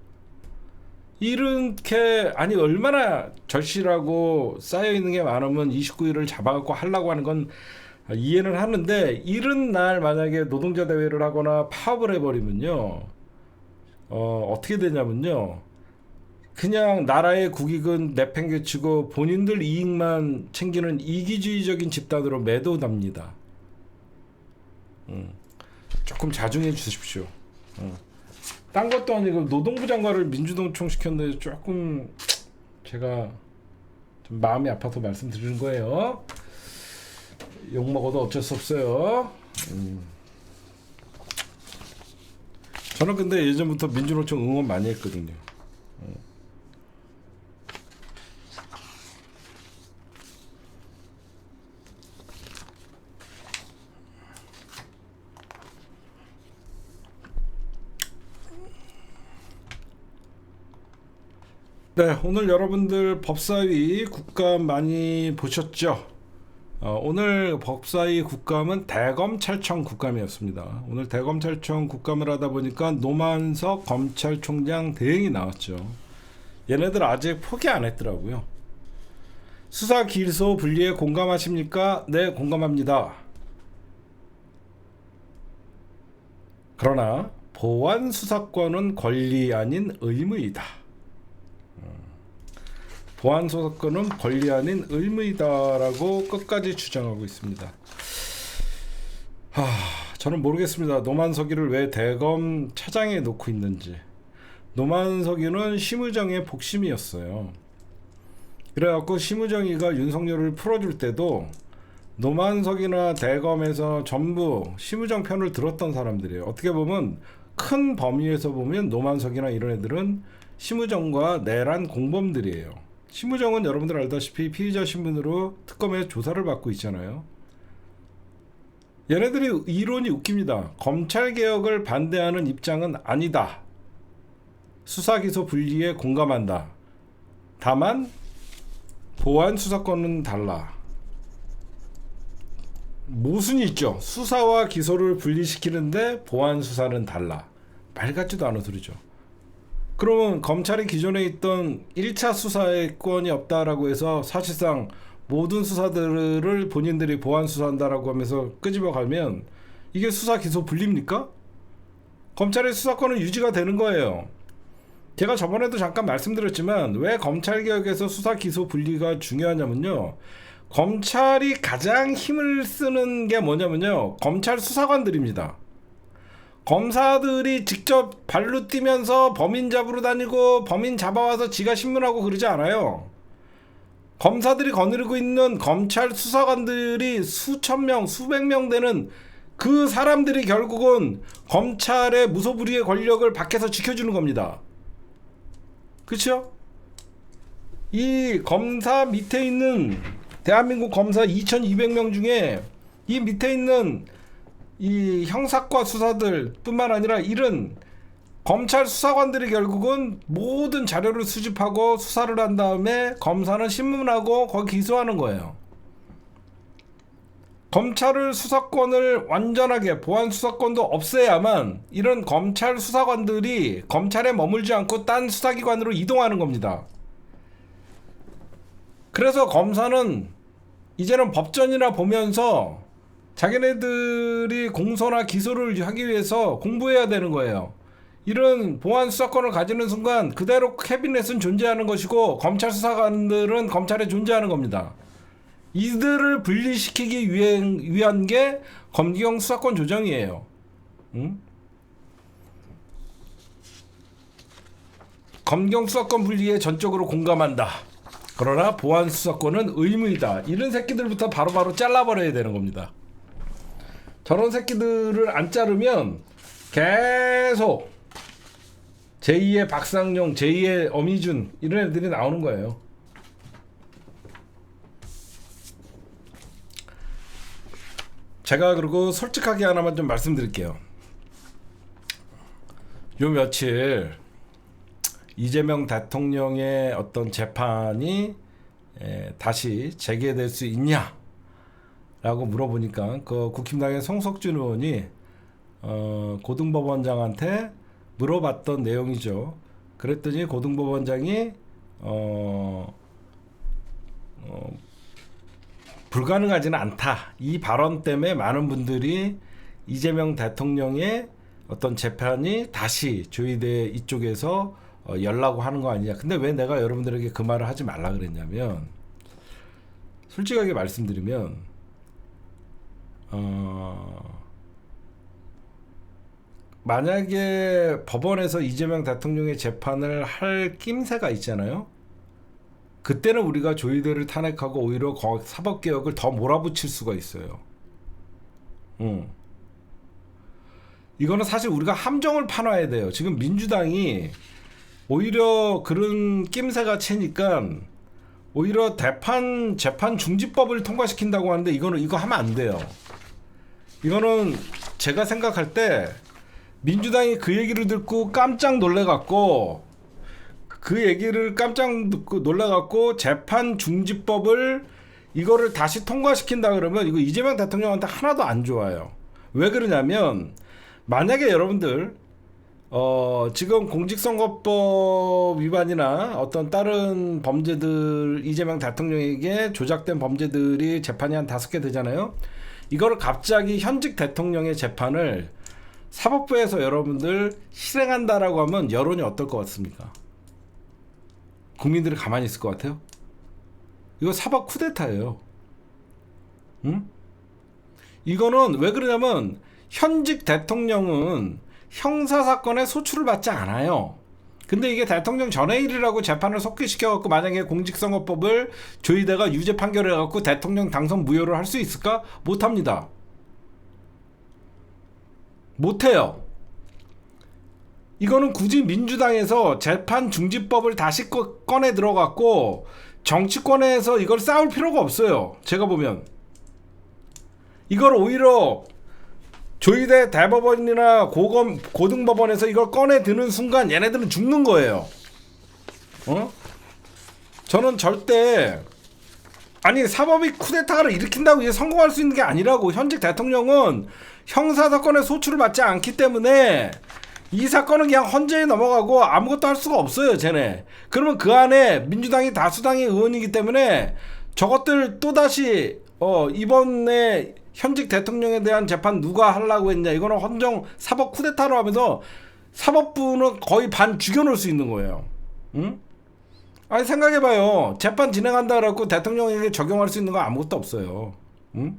이렇게, 아니 얼마나 절실하고 쌓여있는 게 많으면 29일을 잡아갖고 하려고 하는 건 이해는 하는데, 이런 날 만약에 노동자 대회를 하거나 파업을 해버리면요, 어떻게 되냐면요, 그냥 나라의 국익은 내팽개치고 본인들 이익만 챙기는 이기주의적인 집단으로 매도됩니다. 조금 자중해 주십시오. 딴 것도 아니고 노동부 장관을 민주노총 시켰는데 조금 제가 좀 마음이 아파서 말씀드리는 거예요. 욕먹어도 어쩔 수 없어요. 저는 근데 예전부터 민주노총 응원 많이 했거든요. 네, 오늘 여러분들 법사위 국감 많이 보셨죠? 오늘 법사위 국감은 대검찰청 국감이었습니다. 오늘 대검찰청 국감을 하다 보니까 노만석 검찰총장 대행이 나왔죠. 얘네들 아직 포기 안 했더라고요. 수사 기소 분리에 공감하십니까? 네, 공감합니다. 그러나 보안 수사권은 권리 아닌 의무이다. 보안 수사권은 권리 아닌 의무이다라고 끝까지 주장하고 있습니다. 저는 모르겠습니다. 노만석이를 왜 대검 차장에 놓고 있는지. 노만석이는 심의정의 복심이었어요. 그래갖고 심의정이가 윤석열을 풀어줄 때도 노만석이나 대검에서 전부 심의정 편을 들었던 사람들이에요. 어떻게 보면 큰 범위에서 보면 노만석이나 이런 애들은 심의정과 내란 공범들이에요. 심의정은 여러분들 알다시피 피의자 신분으로 특검에 조사를 받고 있잖아요. 얘네들이 이론이 웃깁니다. 검찰개혁을 반대하는 입장은 아니다. 수사기소 분리에 공감한다. 다만 보안 수사권은 달라. 모순이 있죠. 수사와 기소를 분리시키는데 보안 수사는 달라. 말 같지도 않은 소리죠. 그러면 검찰이 기존에 있던 1차 수사의 권이 없다라고 해서 사실상 모든 수사들을 본인들이 보안 수사한다라고 하면서 끄집어 가면 이게 수사 기소 분리입니까? 검찰의 수사권은 유지가 되는 거예요. 제가 저번에도 잠깐 말씀드렸지만 왜 검찰개혁에서 수사 기소 분리가 중요하냐면요, 검찰이 가장 힘을 쓰는 게 뭐냐면요, 검찰 수사관들입니다. 검사들이 직접 발로 뛰면서 범인 잡으러 다니고 범인 잡아와서 지가 신문하고 그러지 않아요. 검사들이 거느리고 있는 검찰 수사관들이 수천 명, 수백 명 되는 그 사람들이 결국은 검찰의 무소불위의 권력을 밖에서 지켜주는 겁니다. 그렇죠? 이 검사 밑에 있는 대한민국 검사 2200명 중에 이 밑에 있는 이 형사과 수사들 뿐만 아니라 이런 검찰 수사관들이 결국은 모든 자료를 수집하고 수사를 한 다음에 검사는 신문하고 거기 기소하는 거예요. 검찰을 수사권을 완전하게 보안 수사권도 없애야만 이런 검찰 수사관들이 검찰에 머물지 않고 딴 수사기관으로 이동하는 겁니다. 그래서 검사는 이제는 법전이나 보면서 자기네들이 공소나 기소를 하기 위해서 공부해야 되는 거예요. 이런 보안 수사권을 가지는 순간 그대로 캐비넷은 존재하는 것이고 검찰 수사관들은 검찰에 존재하는 겁니다. 이들을 분리시키기 위한 게 검경 수사권 조정이에요. 응? 검경 수사권 분리에 전적으로 공감한다. 그러나 보안 수사권은 의무이다. 이런 새끼들부터 바로바로 잘라버려야 되는 겁니다. 저런 새끼들을 안 자르면 계속 제2의 박상용, 제2의 어미준 이런 애들이 나오는 거예요. 제가 그리고 솔직하게 하나만 좀 말씀드릴게요. 요 며칠 이재명 대통령의 어떤 재판이 다시 재개될 수 있냐 라고 물어보니까 그 국힘당의 송석준 의원이 고등법원장한테 물어봤던 내용이죠. 그랬더니 고등법원장이 불가능하지는 않다. 이 발언 때문에 많은 분들이 이재명 대통령의 어떤 재판이 다시 조의대 이쪽에서 열라고 하는 거 아니냐. 근데 왜 내가 여러분들에게 그 말을 하지 말라 그랬냐면, 솔직하게 말씀드리면 만약에 법원에서 이재명 대통령의 재판을 할 낌새가 있잖아요. 그때는 우리가 조의대를 탄핵하고 오히려 사법개혁을 더 몰아붙일 수가 있어요. 이거는 사실 우리가 함정을 파놔야 돼요. 지금 민주당이 오히려 그런 낌새가 채니까 오히려 재판 중지법을 통과시킨다고 하는데 이거 하면 안 돼요. 이거는 제가 생각할 때 민주당이 그 얘기를 듣고 깜짝 놀래갖고 재판 중지법을 이거를 다시 통과시킨다 그러면 이거 이재명 대통령한테 하나도 안 좋아요. 왜 그러냐면 만약에 여러분들 지금 공직선거법 위반이나 어떤 다른 범죄들 이재명 대통령에게 조작된 범죄들이 재판이 한 5개 되잖아요. 이거를 갑자기 현직 대통령의 재판을 사법부에서 여러분들 실행한다라고 하면 여론이 어떨 것 같습니까? 국민들이 가만히 있을 것 같아요? 이거 사법 쿠데타예요. 응? 이거는 왜 그러냐면 현직 대통령은 형사사건에 소출을 받지 않아요. 근데 이게 대통령 전의 일이라고 재판을 속기시켜갖고 만약에 공직선거법을 조의대가 유죄 판결해갖고 대통령 당선 무효를 할 수 있을까? 못합니다. 못해요. 이거는 굳이 민주당에서 재판 중지법을 다시 꺼내 들어갖고 정치권에서 이걸 싸울 필요가 없어요. 제가 보면 이걸 오히려 조의대 대법원이나 고등법원에서 이걸 꺼내 드는 순간 얘네들은 죽는 거예요. 저는 절대 사법이 쿠데타를 일으킨다고 이게 성공할 수 있는 게 아니라고. 현직 대통령은 형사사건에 소출을 받지 않기 때문에 이 사건은 그냥 헌재에 넘어가고 아무것도 할 수가 없어요, 쟤네. 그러면 그 안에 민주당이 다수당의 의원이기 때문에 저것들 또다시 이번에 현직 대통령에 대한 재판 누가 하려고 했냐, 이거는 헌정 사법 쿠데타로 하면서 사법부는 거의 반 죽여놓을 수 있는 거예요. 응? 아니 생각해봐요. 재판 진행한다 그래갖고 대통령에게 적용할 수 있는 거 아무것도 없어요. 응?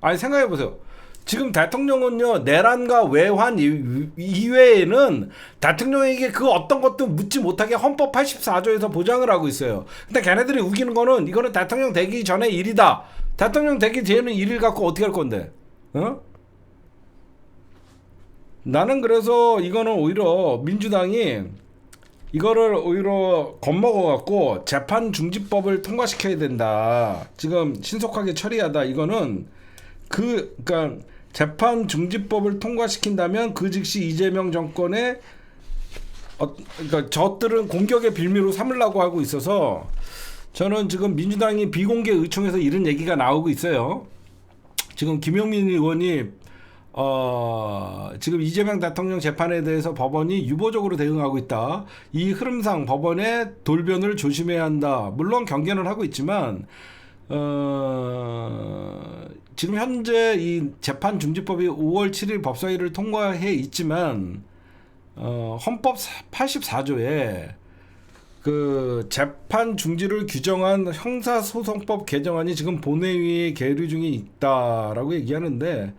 아니 생각해보세요. 지금 대통령은요, 내란과 외환 이외에는 대통령에게 그 어떤 것도 묻지 못하게 헌법 84조에서 보장을 하고 있어요. 근데 걔네들이 우기는 거는 이거는 대통령 되기 전에 일이다. 대통령 되기 전에 일을 갖고 어떻게 할 건데? 어? 나는 그래서 이거는 오히려 민주당이 이거를 오히려 겁먹어갖고 재판 중지법을 통과시켜야 된다. 지금 신속하게 처리하다. 이거는 그러니까 재판 중지법을 통과시킨다면 그 즉시 이재명 정권의 그러니까 저들은 공격의 빌미로 삼으려고 하고 있어서 저는 지금 민주당이 비공개 의총에서 이런 얘기가 나오고 있어요. 지금 김용민 의원이 지금 이재명 대통령 재판에 대해서 법원이 유보적으로 대응하고 있다. 이 흐름상 법원의 돌변을 조심해야 한다. 물론 경계는 하고 있지만 지금 현재 이 재판 중지법이 5월 7일 법사위를 통과해 있지만 헌법 84조에 그 재판 중지를 규정한 형사소송법 개정안이 지금 본회의에 계류 중에 있다라고 얘기하는데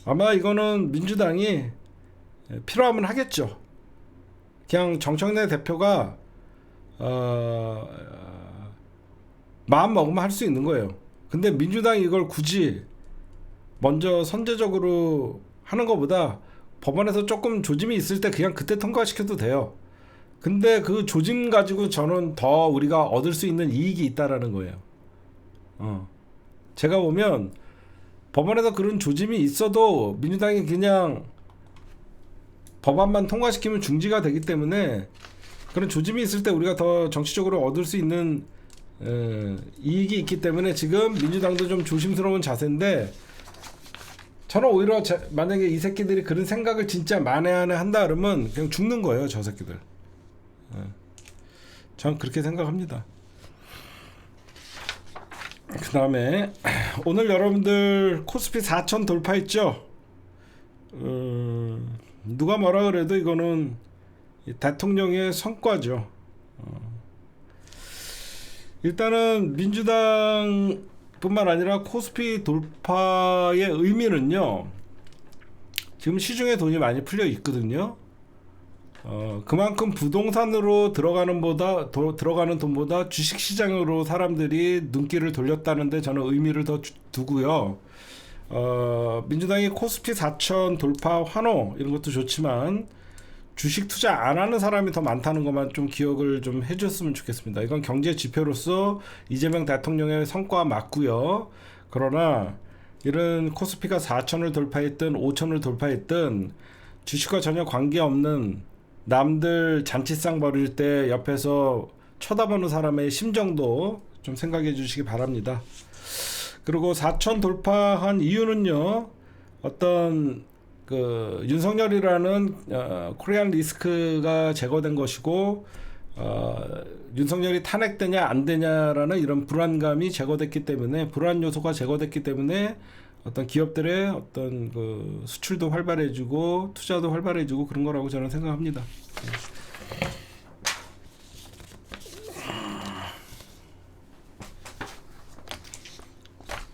아마 이거는 민주당이 필요하면 하겠죠. 그냥 정청래 대표가 마음 먹으면 할 수 있는 거예요. 근데 민주당이 이걸 굳이 먼저 선제적으로 하는 것보다 법원에서 조금 조짐이 있을 때 그냥 그때 통과시켜도 돼요. 근데 그 조짐 가지고 저는 더 우리가 얻을 수 있는 이익이 있다라는 거예요. 제가 보면 법원에서 그런 조짐이 있어도 민주당이 그냥 법안만 통과시키면 중지가 되기 때문에 그런 조짐이 있을 때 우리가 더 정치적으로 얻을 수 있는 이익이 있기 때문에 지금 민주당도 좀 조심스러운 자세인데 저는 오히려 만약에 이 새끼들이 그런 생각을 진짜 만에 하나 한다 그러면 그냥 죽는 거예요, 저 새끼들. 저는 그렇게 생각합니다. 그 다음에 오늘 여러분들 코스피 4천 돌파했죠? 누가 뭐라 그래도 이거는 대통령의 성과죠. 일단은 민주당 뿐만 아니라 코스피 돌파의 의미는요, 지금 시중에 돈이 많이 풀려 있거든요. 그만큼 부동산으로 들어가는 돈보다 주식시장으로 사람들이 눈길을 돌렸다는데 저는 의미를 더 두고요. 민주당이 코스피 4천 돌파 환호 이런 것도 좋지만 주식 투자 안 하는 사람이 더 많다는 것만 좀 기억을 좀 해줬으면 좋겠습니다. 이건 경제 지표로서 이재명 대통령의 성과 맞고요. 그러나 이런 코스피가 4천을 돌파했든 5천을 돌파했든 주식과 전혀 관계없는 남들 잔치상 벌일 때 옆에서 쳐다보는 사람의 심정도 좀 생각해 주시기 바랍니다. 그리고 4천 돌파한 이유는요, 어떤 그 윤석열이라는 코리안 리스크가 제거된 것이고 윤석열이 탄핵되냐 안 되냐라는 이런 불안감이 제거됐기 때문에, 불안 요소가 제거됐기 때문에 어떤 기업들의 어떤 그 수출도 활발해지고 투자도 활발해지고 그런 거라고 저는 생각합니다.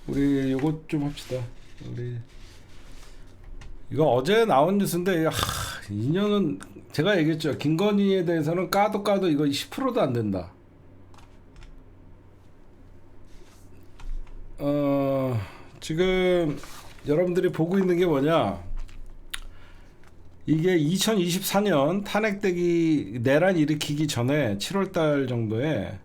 우리 요거 좀 합시다. 우리 이거 어제 나온 뉴스인데, 인연은 제가 얘기했죠. 김건희에 대해서는 까도 이거 10%도 안 된다. 지금 여러분들이 보고 있는 게 뭐냐? 이게 2024년 탄핵되기 내란 일으키기 전에 7월달 정도에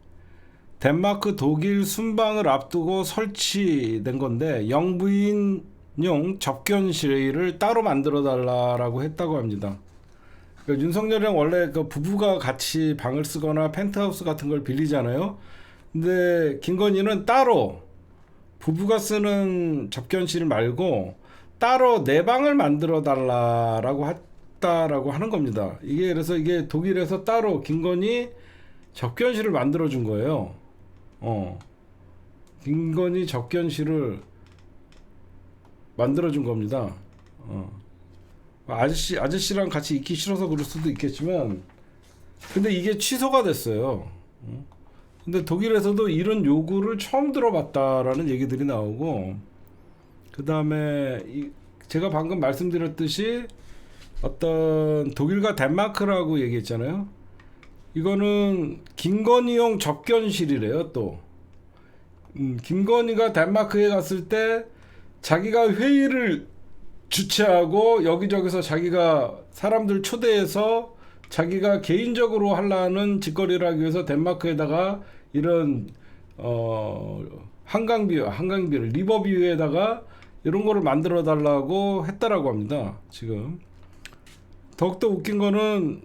덴마크, 독일 순방을 앞두고 설치된 건데 영부인용 접견실을 따로 만들어 달라고 했다고 합니다. 그러니까 윤석열이랑 원래 그 부부가 같이 방을 쓰거나 펜트하우스 같은 걸 빌리잖아요. 근데 김건희는 따로 부부가 쓰는 접견실 말고 따로 내 방을 만들어 달라고 했다라고 하는 겁니다. 이게 그래서 이게 독일에서 따로 김건희 접견실을 만들어 준 거예요. 김건희 접견실을 만들어 준 겁니다. 아저씨랑 같이 있기 싫어서 그럴 수도 있겠지만, 근데 이게 취소가 됐어요. 근데 독일에서도 이런 요구를 처음 들어봤다라는 얘기들이 나오고, 그 다음에 제가 방금 말씀드렸듯이 어떤 독일과 덴마크라고 얘기했잖아요. 이거는 김건희용 접견실이래요. 또 김건희가 덴마크에 갔을 때 자기가 회의를 주최하고 여기저기서 자기가 사람들 초대해서 자기가 개인적으로 하려는 짓거리를 하기 위해서 덴마크에다가 이런 한강뷰를 리버뷰에다가 이런 거를 만들어 달라고 했다라고 합니다. 지금 더욱더 웃긴 거는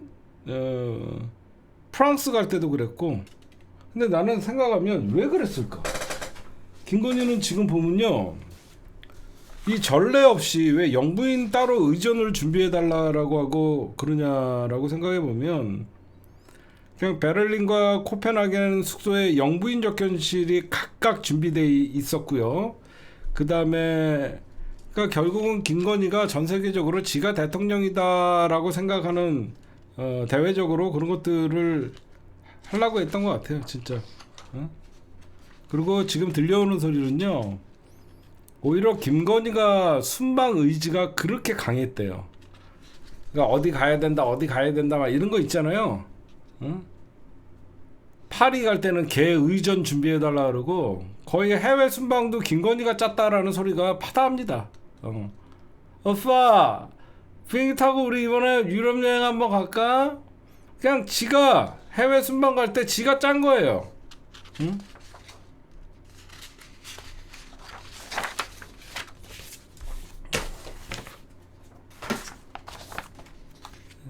프랑스 갈 때도 그랬고, 근데 나는 생각하면 왜 그랬을까? 김건희는 지금 보면요, 이 전례 없이 왜 영부인 따로 의전을 준비해 달라고 하고 그러냐라고 생각해 보면, 그냥 베를린과 코펜하겐 숙소에 영부인 접견실이 각각 준비돼 있었고요. 그 다음에 그러니까 결국은 김건희가 전 세계적으로 지가 대통령이다라고 생각하는 대외적으로 그런 것들을 하려고 했던 것 같아요, 진짜. 그리고 지금 들려오는 소리는요, 오히려 김건희가 순방 의지가 그렇게 강했대요. 그러니까 어디 가야 된다, 어디 가야 된다, 막 이런 거 있잖아요. 파리 갈 때는 개 의전 준비해달라 그러고, 거의 해외 순방도 김건희가 짰다라는 소리가 파다합니다. 오빠, 비행기 타고 우리 이번에 유럽 여행 한번 갈까? 그냥 지가 해외 순방 갈 때 지가 짠 거예요. 응?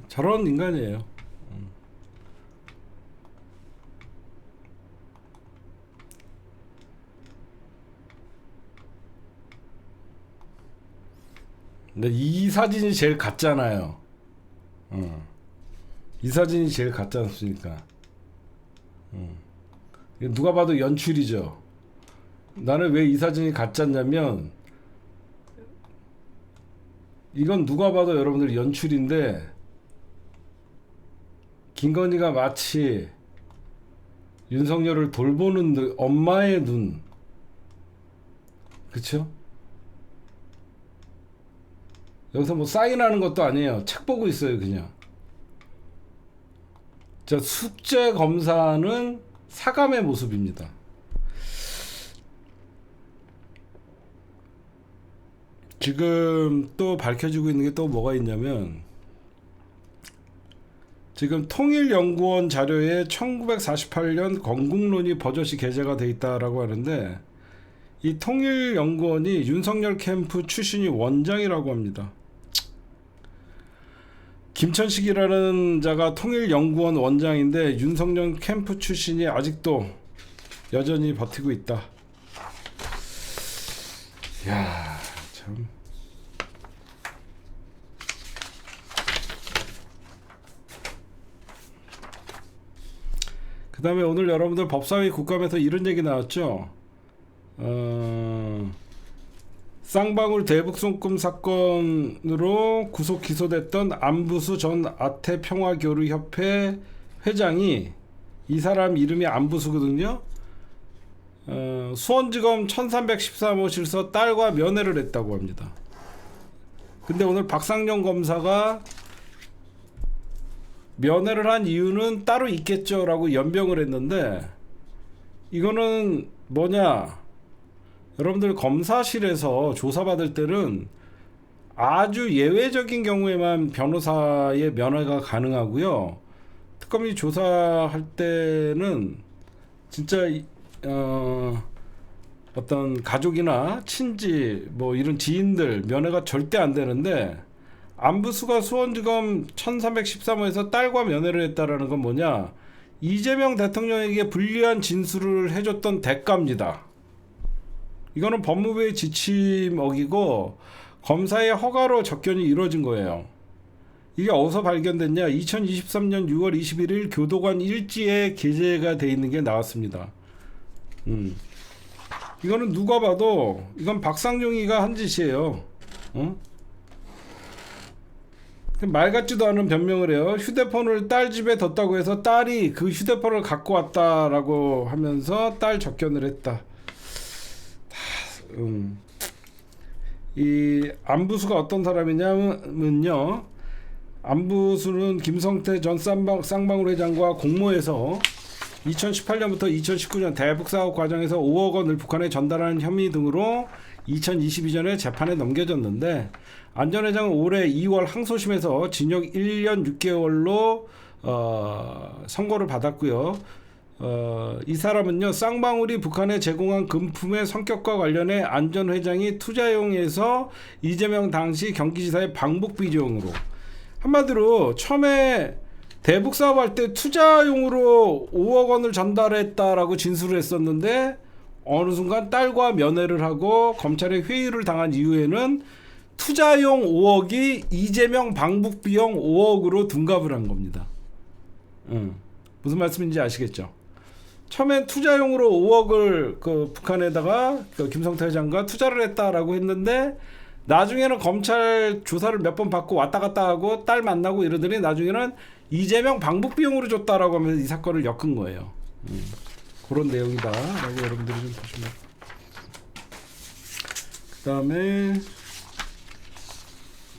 저런 인간이에요. 근데 이 사진이 제일 같잖아요. 이 사진이 제일 같지 않습니까? 누가 봐도 연출이죠. 나는 왜 이 사진이 가짜냐면, 이건 누가 봐도 여러분들 연출인데, 김건희가 마치 윤석열을 돌보는 엄마의 눈, 그쵸? 여기서 뭐 사인하는 것도 아니에요. 책 보고 있어요, 그냥. 자, 숙제 검사는 사감의 모습입니다. 지금 또 밝혀지고 있는 게 또 뭐가 있냐면, 지금 통일연구원 자료에 1948년 건국론이 버젓이 게재가 돼 있다라고 하는데, 이 통일연구원이 윤석열 캠프 출신이 원장이라고 합니다. 김천식이라는 자가 통일연구원 원장인데 윤석열 캠프 출신이 아직도 여전히 버티고 있다. 야, 참. 그 다음에 오늘 여러분들 법사위 국감에서 이런 얘기 나왔죠. 쌍방울 대북송금 사건으로 구속 기소됐던 안부수 전 아태평화교류협회 회장이, 이 사람 이름이 안부수거든요. 수원지검 1313호실서 딸과 면회를 했다고 합니다. 근데 오늘 박상영 검사가 면회를 한 이유는 따로 있겠죠 라고 연병을 했는데, 이거는 뭐냐, 여러분들 검사실에서 조사받을 때는 아주 예외적인 경우에만 변호사의 면회가 가능하고요. 특검이 조사할 때는 진짜 어떤 가족이나 친지 뭐 이런 지인들 면회가 절대 안 되는데, 안부수가 수원지검 1313호에서 딸과 면회를 했다라는 건 뭐냐, 이재명 대통령에게 불리한 진술을 해줬던 대가입니다. 이거는 법무부의 지침 어기고 검사의 허가로 접견이 이루어진 거예요. 이게 어디서 발견됐냐? 2023년 6월 21일 교도관 일지에 게재가 돼 있는 게 나왔습니다. 이거는 누가 봐도 이건 박상용이가 한 짓이에요. 말 같지도 않은 변명을 해요. 휴대폰을 딸 집에 뒀다고 해서 딸이 그 휴대폰을 갖고 왔다라고 하면서 딸 접견을 했다. 이 안부수가 어떤 사람이냐면요, 안부수는 김성태 전 쌍방울 회장과 공모해서 2018년부터 2019년 대북 사업 과정에서 5억 원을 북한에 전달한 혐의 등으로 2022년에 재판에 넘겨졌는데, 안 전 회장은 올해 2월 항소심에서 징역 1년 6개월로 선고를 받았고요. 이 사람은요, 쌍방울이 북한에 제공한 금품의 성격과 관련해 안 전 회장이 투자용에서 이재명 당시 경기지사의 방북 비용으로, 한마디로 처음에 대북 사업할 때 투자용으로 5억 원을 전달했다라고 진술을 했었는데, 어느 순간 딸과 면회를 하고 검찰에 회의를 당한 이후에는 투자용 5억이 이재명 방북 비용 5억으로 둔갑을 한 겁니다. 무슨 말씀인지 아시겠죠? 처음엔 투자용으로 5억을 그 북한에다가 그 김성태 회장과 투자를 했다라고 했는데, 나중에는 검찰 조사를 몇 번 받고 왔다 갔다 하고 딸 만나고 이러더니 나중에는 이재명 방북 비용으로 줬다라고 하면서 이 사건을 엮은 거예요. 그런 내용이다라고 여러분들이 좀 보시면. 그 다음에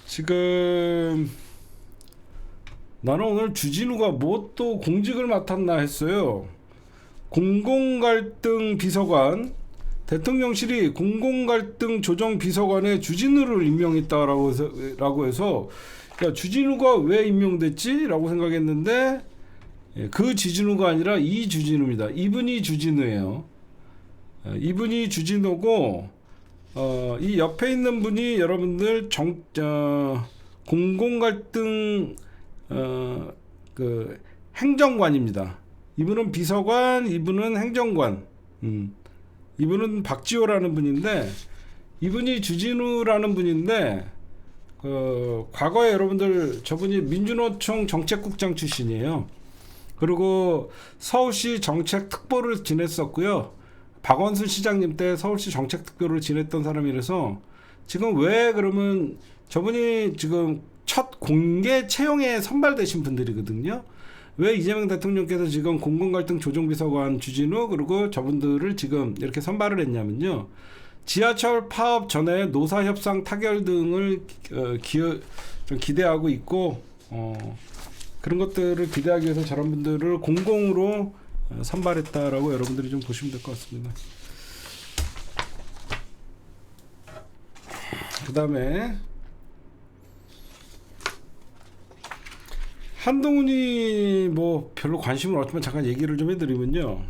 지금 나는 오늘 주진우가 뭐 또 공직을 맡았나 했어요. 공공갈등 비서관, 대통령실이 공공갈등 조정비서관에 주진우를 임명했다라고 해서 야, 주진우가 왜 임명됐지? 라고 생각했는데, 그 주진우가 아니라 이 주진우입니다. 이분이 주진우예요. 이분이 주진우고, 이 옆에 있는 분이 여러분들 공공갈등 그 행정관입니다. 이분은 비서관, 이분은 행정관. 이분은 박지호라는 분인데, 이분이 주진우라는 분인데, 과거에 여러분들 저분이 민주노총 정책국장 출신이에요. 그리고 서울시 정책특보를 지냈었고요. 박원순 시장님 때 서울시 정책특보를 지냈던 사람이라서, 지금 왜 그러면 저분이 지금 첫 공개 채용에 선발되신 분들이거든요. 왜 이재명 대통령께서 지금 공공갈등 조정비서관 주진우 그리고 저분들을 지금 이렇게 선발을 했냐면요, 지하철 파업 전에 노사협상 타결 등을 좀 기대하고 있고, 그런 것들을 기대하기 위해서 저런 분들을 공공으로 선발했다라고 여러분들이 좀 보시면 될 것 같습니다. 그 다음에 한동훈이 뭐 별로 관심은 없지만 잠깐 얘기를 좀 해드리면요,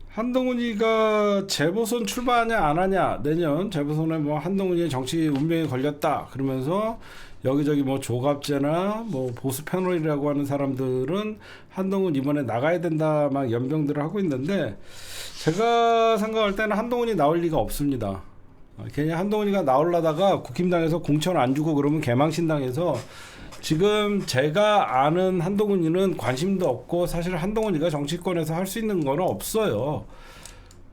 한동훈이가 재보선 출마하냐 안 하냐, 내년 재보선에 뭐 한동훈이의 정치 운명에 걸렸다 그러면서 여기저기 뭐 조갑제나 뭐 보수 패널이라고 하는 사람들은 한동훈 이번에 나가야 된다 막 연병들을 하고 있는데, 제가 생각할 때는 한동훈이 나올 리가 없습니다. 괜히 한동훈이가 나오려다가 국힘당에서 공천 안 주고 그러면 개망신당해서, 지금 제가 아는 한동훈이는 관심도 없고 사실 한동훈이가 정치권에서 할 수 있는 거는 없어요.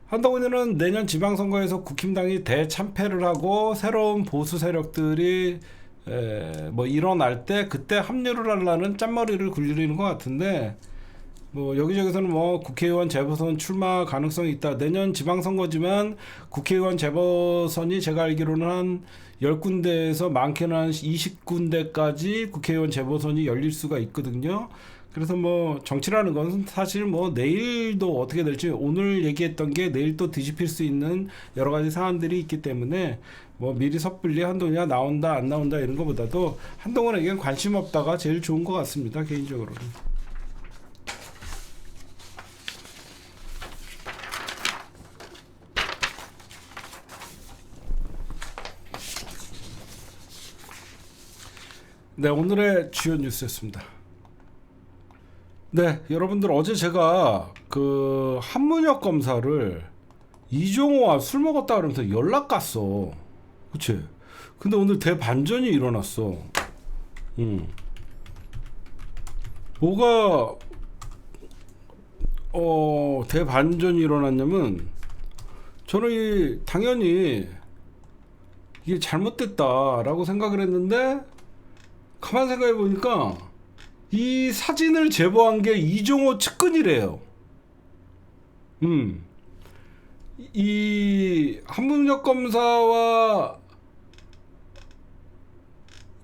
한동훈이는 내년 지방선거에서 국힘당이 대참패를 하고 새로운 보수 세력들이 뭐 일어날 때 그때 합류를 하려는 짠머리를 굴리는 것 같은데, 뭐 여기저기서는 뭐 국회의원 재보선 출마 가능성이 있다. 내년 지방선거지만 국회의원 재보선이 제가 알기로는 한 10군데에서 많게는 한 20군데까지 국회의원 재보선이 열릴 수가 있거든요. 그래서 뭐 정치라는 건 사실 뭐 내일도 어떻게 될지, 오늘 얘기했던 게 내일 또 뒤집힐 수 있는 여러 가지 사안들이 있기 때문에 뭐 미리 섣불리 한동훈이가 나온다 안 나온다 이런 것보다도 한동훈에겐 관심 없다가 제일 좋은 것 같습니다, 개인적으로는. 네, 오늘의 주요 뉴스였습니다. 네, 여러분들 어제 제가 그 한문혁 검사를 이종호와 술 먹었다 그러면서 연락 갔어. 그치? 근데 오늘 대반전이 일어났어. 음. 뭐가 대반전이 일어났냐면 저는 당연히 이게 잘못됐다라고 생각을 했는데 가만 생각해 보니까 이 사진을 제보한 게 이종호 측근이래요. 이 한문혁 검사와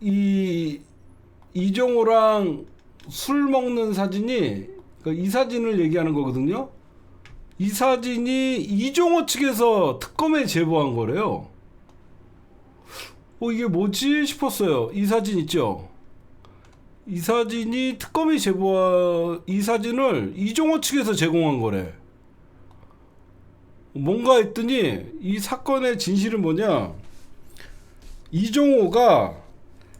이 이종호랑 술 먹는 사진이, 그러니까 이 사진을 얘기하는 거거든요. 이 사진이 이종호 측에서 특검에 제보한 거래요. 이게 뭐지 싶었어요. 이 사진 있죠? 이 사진이 특검이 제보한, 이 사진을 이종호 측에서 제공한 거래. 뭔가 했더니 이 사건의 진실은 뭐냐, 이종호가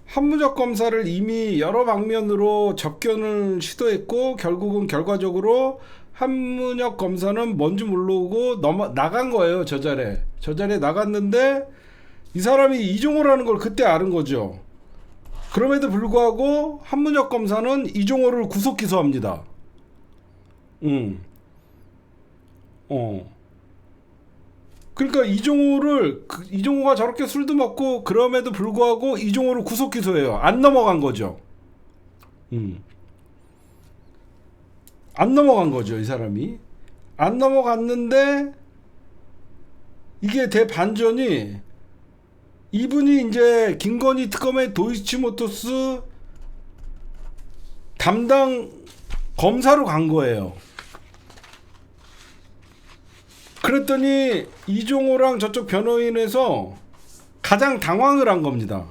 한문혁 검사를 이미 여러 방면으로 접견을 시도했고 결국은 결과적으로 한문혁 검사는 뭔지 모르고 나간 거예요. 저 자리에 나갔는데 이 사람이 이종호라는 걸 그때 아는 거죠. 그럼에도 불구하고 한문혁 검사는 이종호를 구속 기소합니다. 그러니까 이종호가 저렇게 술도 먹고 그럼에도 불구하고 이종호를 구속 기소해요. 안 넘어간 거죠. 안 넘어간 거죠. 이 사람이 안 넘어갔는데 이게 대반전이, 이분이 이제 김건희 특검의 도이치모터스 담당 검사로 간 거예요. 그랬더니 이종호랑 저쪽 변호인에서 가장 당황을 한 겁니다.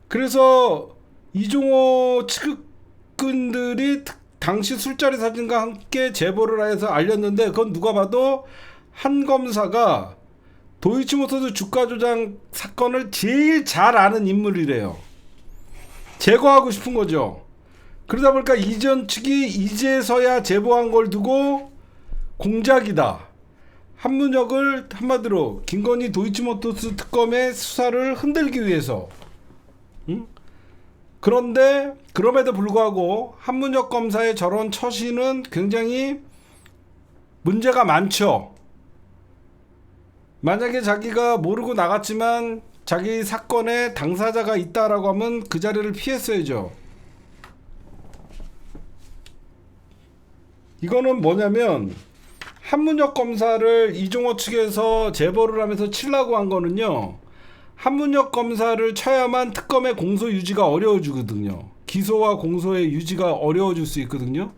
그래서 이종호 측근들이 당시 술자리 사진과 함께 제보를 해서 알렸는데, 그건 누가 봐도 한 검사가 도이치모터스 주가 조작 사건을 제일 잘 아는 인물이래요. 제거하고 싶은 거죠. 그러다 보니까 이전 측이 이제서야 제보한 걸 두고 공작이다, 한문혁을 한마디로 김건희 도이치모터스 특검의 수사를 흔들기 위해서. 그런데 그럼에도 불구하고 한문혁 검사의 저런 처신은 굉장히 문제가 많죠. 만약에 자기가 모르고 나갔지만 자기 사건에 당사자가 있다라고 하면 그 자리를 피했어야죠. 이거는 뭐냐면, 한문혁 검사를 이종호 측에서 제보를 하면서 치려고 한 거는요, 한문혁 검사를 쳐야만 특검의 공소 유지가 어려워지거든요. 기소와 공소의 유지가 어려워질 수 있거든요.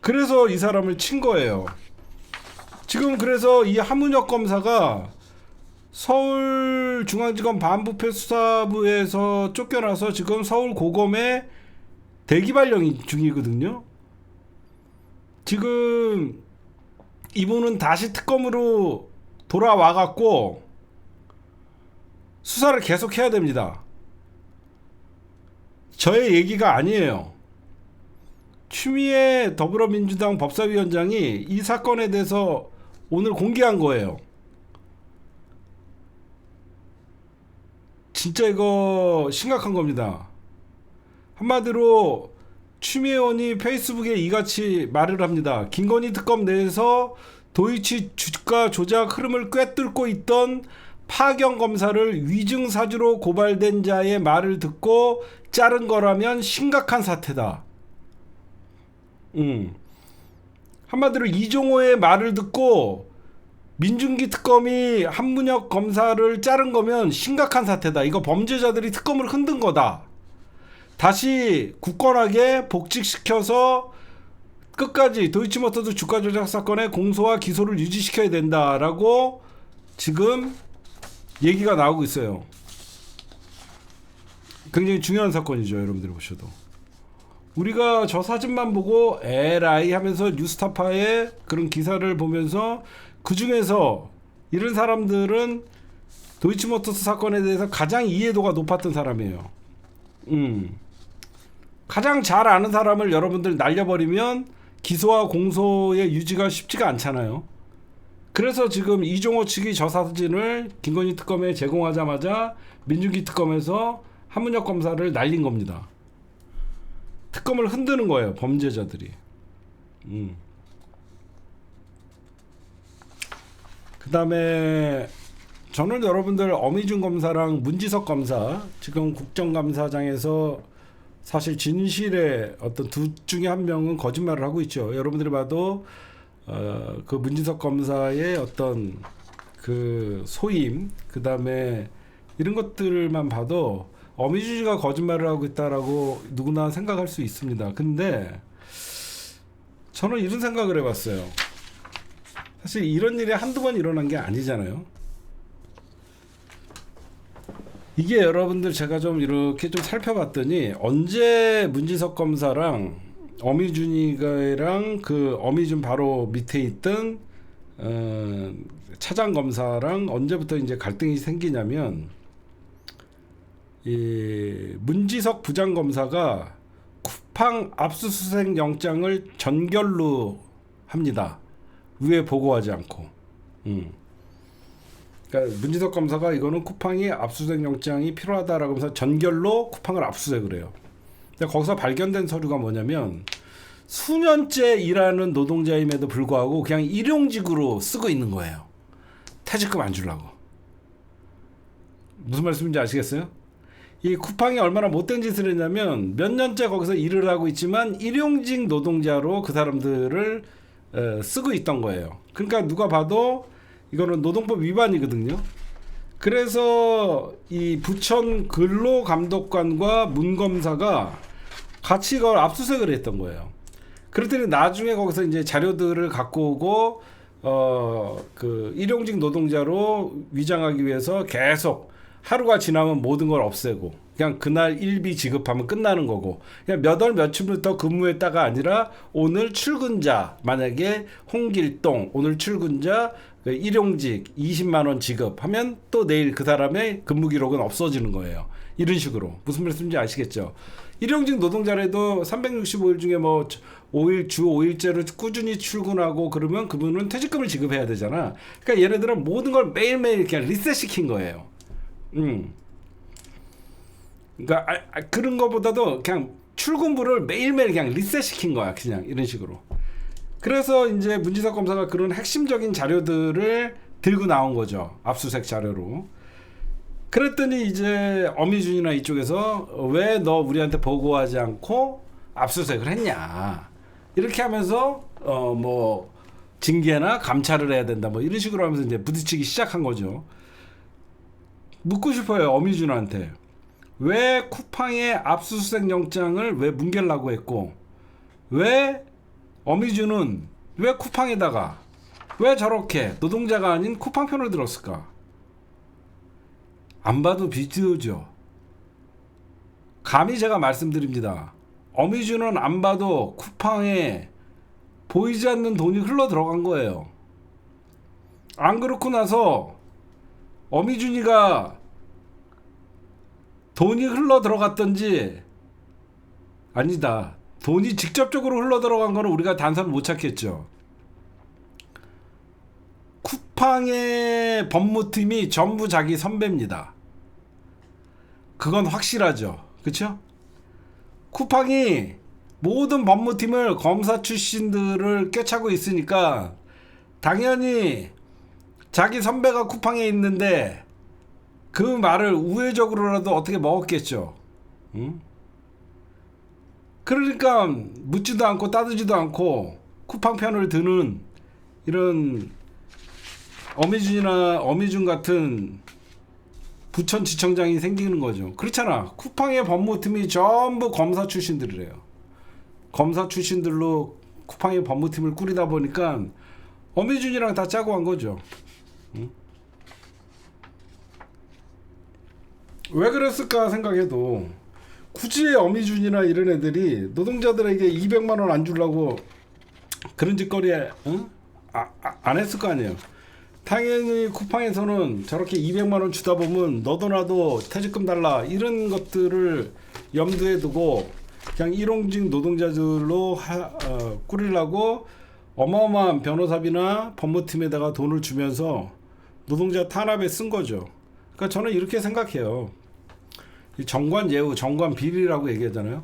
그래서 이 사람을 친 거예요. 지금 그래서 이 한문혁 검사가 서울중앙지검 반부패 수사부에서 쫓겨나서 지금 서울고검에 대기발령 중이거든요. 지금 이분은 다시 특검으로 돌아와갖고 수사를 계속해야 됩니다. 저의 얘기가 아니에요. 추미애 더불어민주당 법사위원장이 이 사건에 대해서 오늘 공개한 거예요. 진짜 이거 심각한 겁니다. 한마디로 추미애 의원이 페이스북에 이같이 말을 합니다. 김건희 특검 내에서 도이치 주가 조작 흐름을 꿰뚫고 있던 파경 검사를 위증 사주로 고발된 자의 말을 듣고 자른 거라면 심각한 사태다. 한마디로 이종호의 말을 듣고 민중기 특검이 한문혁 검사를 자른 거면 심각한 사태다. 이거 범죄자들이 특검을 흔든 거다. 다시 굳건하게 복직시켜서 끝까지 도이치모터스 주가 조작 사건의 공소와 기소를 유지시켜야 된다라고 지금 얘기가 나오고 있어요. 굉장히 중요한 사건이죠. 여러분들이 보셔도. 우리가 저 사진만 보고 에라이 하면서 뉴스타파의 그런 기사를 보면서 그 중에서 이런 사람들은 도이치모터스 사건에 대해서 가장 이해도가 높았던 사람이에요. 가장 잘 아는 사람을 여러분들 날려버리면 기소와 공소의 유지가 쉽지가 않잖아요. 그래서 지금 이종호 측이 저 사진을 김건희 특검에 제공하자마자 민중기 특검에서 한문혁 검사를 날린 겁니다. 특검을 흔드는 거예요, 범죄자들이. 그 다음에 저는 여러분들 어미준 검사랑 문지석 검사, 지금 국정감사장에서 사실 진실의 어떤 둘 중에 한 명은 거짓말을 하고 있죠. 여러분들이 봐도 그 문지석 검사의 어떤 그 소임, 그 다음에 이런 것들만 봐도 어미준이가 거짓말을 하고 있다라고 누구나 생각할 수 있습니다. 근데 저는 이런 생각을 해봤어요. 사실 이런 일이 한두 번 일어난 게 아니잖아요. 이게 여러분들 제가 좀 이렇게 좀 살펴봤더니 언제 문지석 검사랑 어미준이랑 그 어미준 바로 밑에 있던 차장 검사랑 언제부터 이제 갈등이 생기냐면, 이 문지석 부장 검사가 쿠팡 압수수색 영장을 전결로 합니다. 위에 보고하지 않고. 그러니까 문지석 검사가 이거는 쿠팡이 압수수색 영장이 필요하다라고 해서 전결로 쿠팡을 압수수색을 해요. 근데 거기서 발견된 서류가 뭐냐면, 수년째 일하는 노동자임에도 불구하고 그냥 일용직으로 쓰고 있는 거예요. 퇴직금 안 주려고. 무슨 말씀인지 아시겠어요? 이 쿠팡이 얼마나 못된 짓을 했냐면, 몇 년째 거기서 일을 하고 있지만 일용직 노동자로 그 사람들을 쓰고 있던 거예요. 그러니까 누가 봐도 이거는 노동법 위반이거든요. 그래서 이 부천 근로감독관과 문검사가 같이 이걸 압수수색을 했던 거예요. 그랬더니 나중에 거기서 이제 자료들을 갖고 오고 그 일용직 노동자로 위장하기 위해서 계속 하루가 지나면 모든 걸 없애고 그냥 그날 일비 지급하면 끝나는 거고, 그냥 몇 월 며칠부터 근무했다가 아니라 오늘 출근자, 만약에 홍길동 오늘 출근자 일용직 20만 원 지급하면 또 내일 그 사람의 근무 기록은 없어지는 거예요. 이런 식으로. 무슨 말씀인지 아시겠죠? 일용직 노동자라도 365일 중에 뭐 5일 주 5일째로 꾸준히 출근하고 그러면 그분은 퇴직금을 지급해야 되잖아. 그러니까 얘네들은 모든 걸 매일매일 그냥 리셋 시킨 거예요. 그러니까 그런 거보다도 그냥 출근부를 매일매일 그냥 리셋 시킨 거야. 그냥 이런 식으로. 그래서 이제 문지석 검사가 그런 핵심적인 자료들을 들고 나온 거죠. 압수수색 자료로. 그랬더니 이제 어미준이나 이쪽에서 왜 너 우리한테 보고하지 않고 압수수색을 했냐, 이렇게 하면서 뭐 징계나 감찰을 해야 된다 뭐 이런 식으로 하면서 이제 부딪히기 시작한 거죠. 묻고 싶어요, 어미준한테. 왜 쿠팡의 압수수색 영장을 왜 뭉개려고 했고, 왜 어미준은 왜 쿠팡에다가 왜 저렇게 노동자가 아닌 쿠팡 편을 들었을까? 안 봐도 비디오죠. 감히 제가 말씀드립니다. 어미준은 안 봐도 쿠팡에 보이지 않는 돈이 흘러 들어간 거예요. 안 그렇고 나서 어미준이가 돈이 흘러 들어갔던지, 아니다, 돈이 직접적으로 흘러 들어간 거는 우리가 단서를 못 찾겠죠. 쿠팡의 법무팀이 전부 자기 선배입니다. 그건 확실하죠. 그렇죠? 쿠팡이 모든 법무팀을 검사 출신들을 꿰차고 있으니까 당연히 자기 선배가 쿠팡에 있는데 그 말을 우회적으로라도 어떻게 먹었겠죠. 응? 그러니까 묻지도 않고 따지지도 않고 쿠팡 편을 드는 이런 어미준 같은 부천지청장이 생기는 거죠. 그렇잖아. 쿠팡의 법무팀이 전부 검사 출신들이래요. 검사 출신들로 쿠팡의 법무팀을 꾸리다 보니까 어미준이랑 다 짜고 한 거죠. 응? 왜 그랬을까 생각해도 굳이 어미준이나 이런 애들이 노동자들에게 200만 원 안 주려고 그런 짓거리에 안 했을 거 아니에요. 당연히 쿠팡에서는 저렇게 200만 원 주다 보면 너도 나도 퇴직금 달라 이런 것들을 염두에 두고 그냥 일용직 노동자들로 꾸리려고 어마어마한 변호사비나 법무팀에다가 돈을 주면서 노동자 탄압에 쓴 거죠. 그러니까 저는 이렇게 생각해요. 이 정관 예우, 정관 비리라고 얘기하잖아요.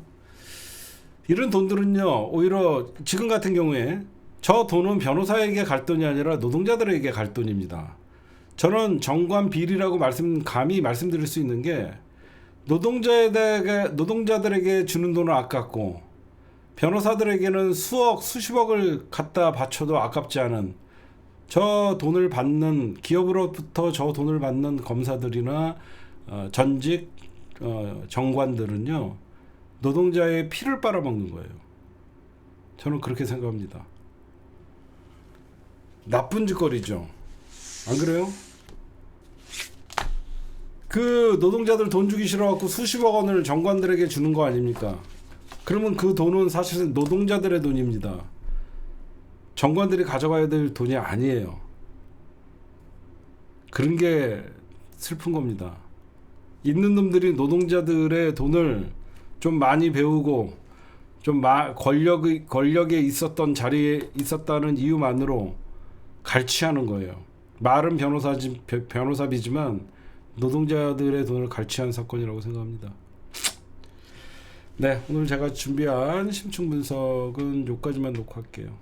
이런 돈들은요, 오히려 지금 같은 경우에 저 돈은 변호사에게 갈 돈이 아니라 노동자들에게 갈 돈입니다. 저는 정관 비리라고 감히 말씀드릴 수 있는 게 노동자들에게 주는 돈은 아깝고 변호사들에게는 수억, 수십억을 갖다 바쳐도 아깝지 않은 저 돈을 받는 기업으로부터 저 돈을 받는 검사들이나 전직 정관들은요 노동자의 피를 빨아먹는 거예요. 저는 그렇게 생각합니다. 나쁜 짓거리죠. 안 그래요? 그 노동자들 돈 주기 싫어갖고 수십억 원을 정관들에게 주는 거 아닙니까? 그러면 그 돈은 사실은 노동자들의 돈입니다. 정관들이 가져가야 될 돈이 아니에요. 그런 게 슬픈 겁니다. 있는 놈들이 노동자들의 돈을 좀 많이 배우고 좀 권력에 있었던 자리에 있었다는 이유만으로 갈취하는 거예요. 말은 변호사비지만 노동자들의 돈을 갈취한 사건이라고 생각합니다. 네, 오늘 제가 준비한 심층 분석은 여기까지만 놓고 할게요.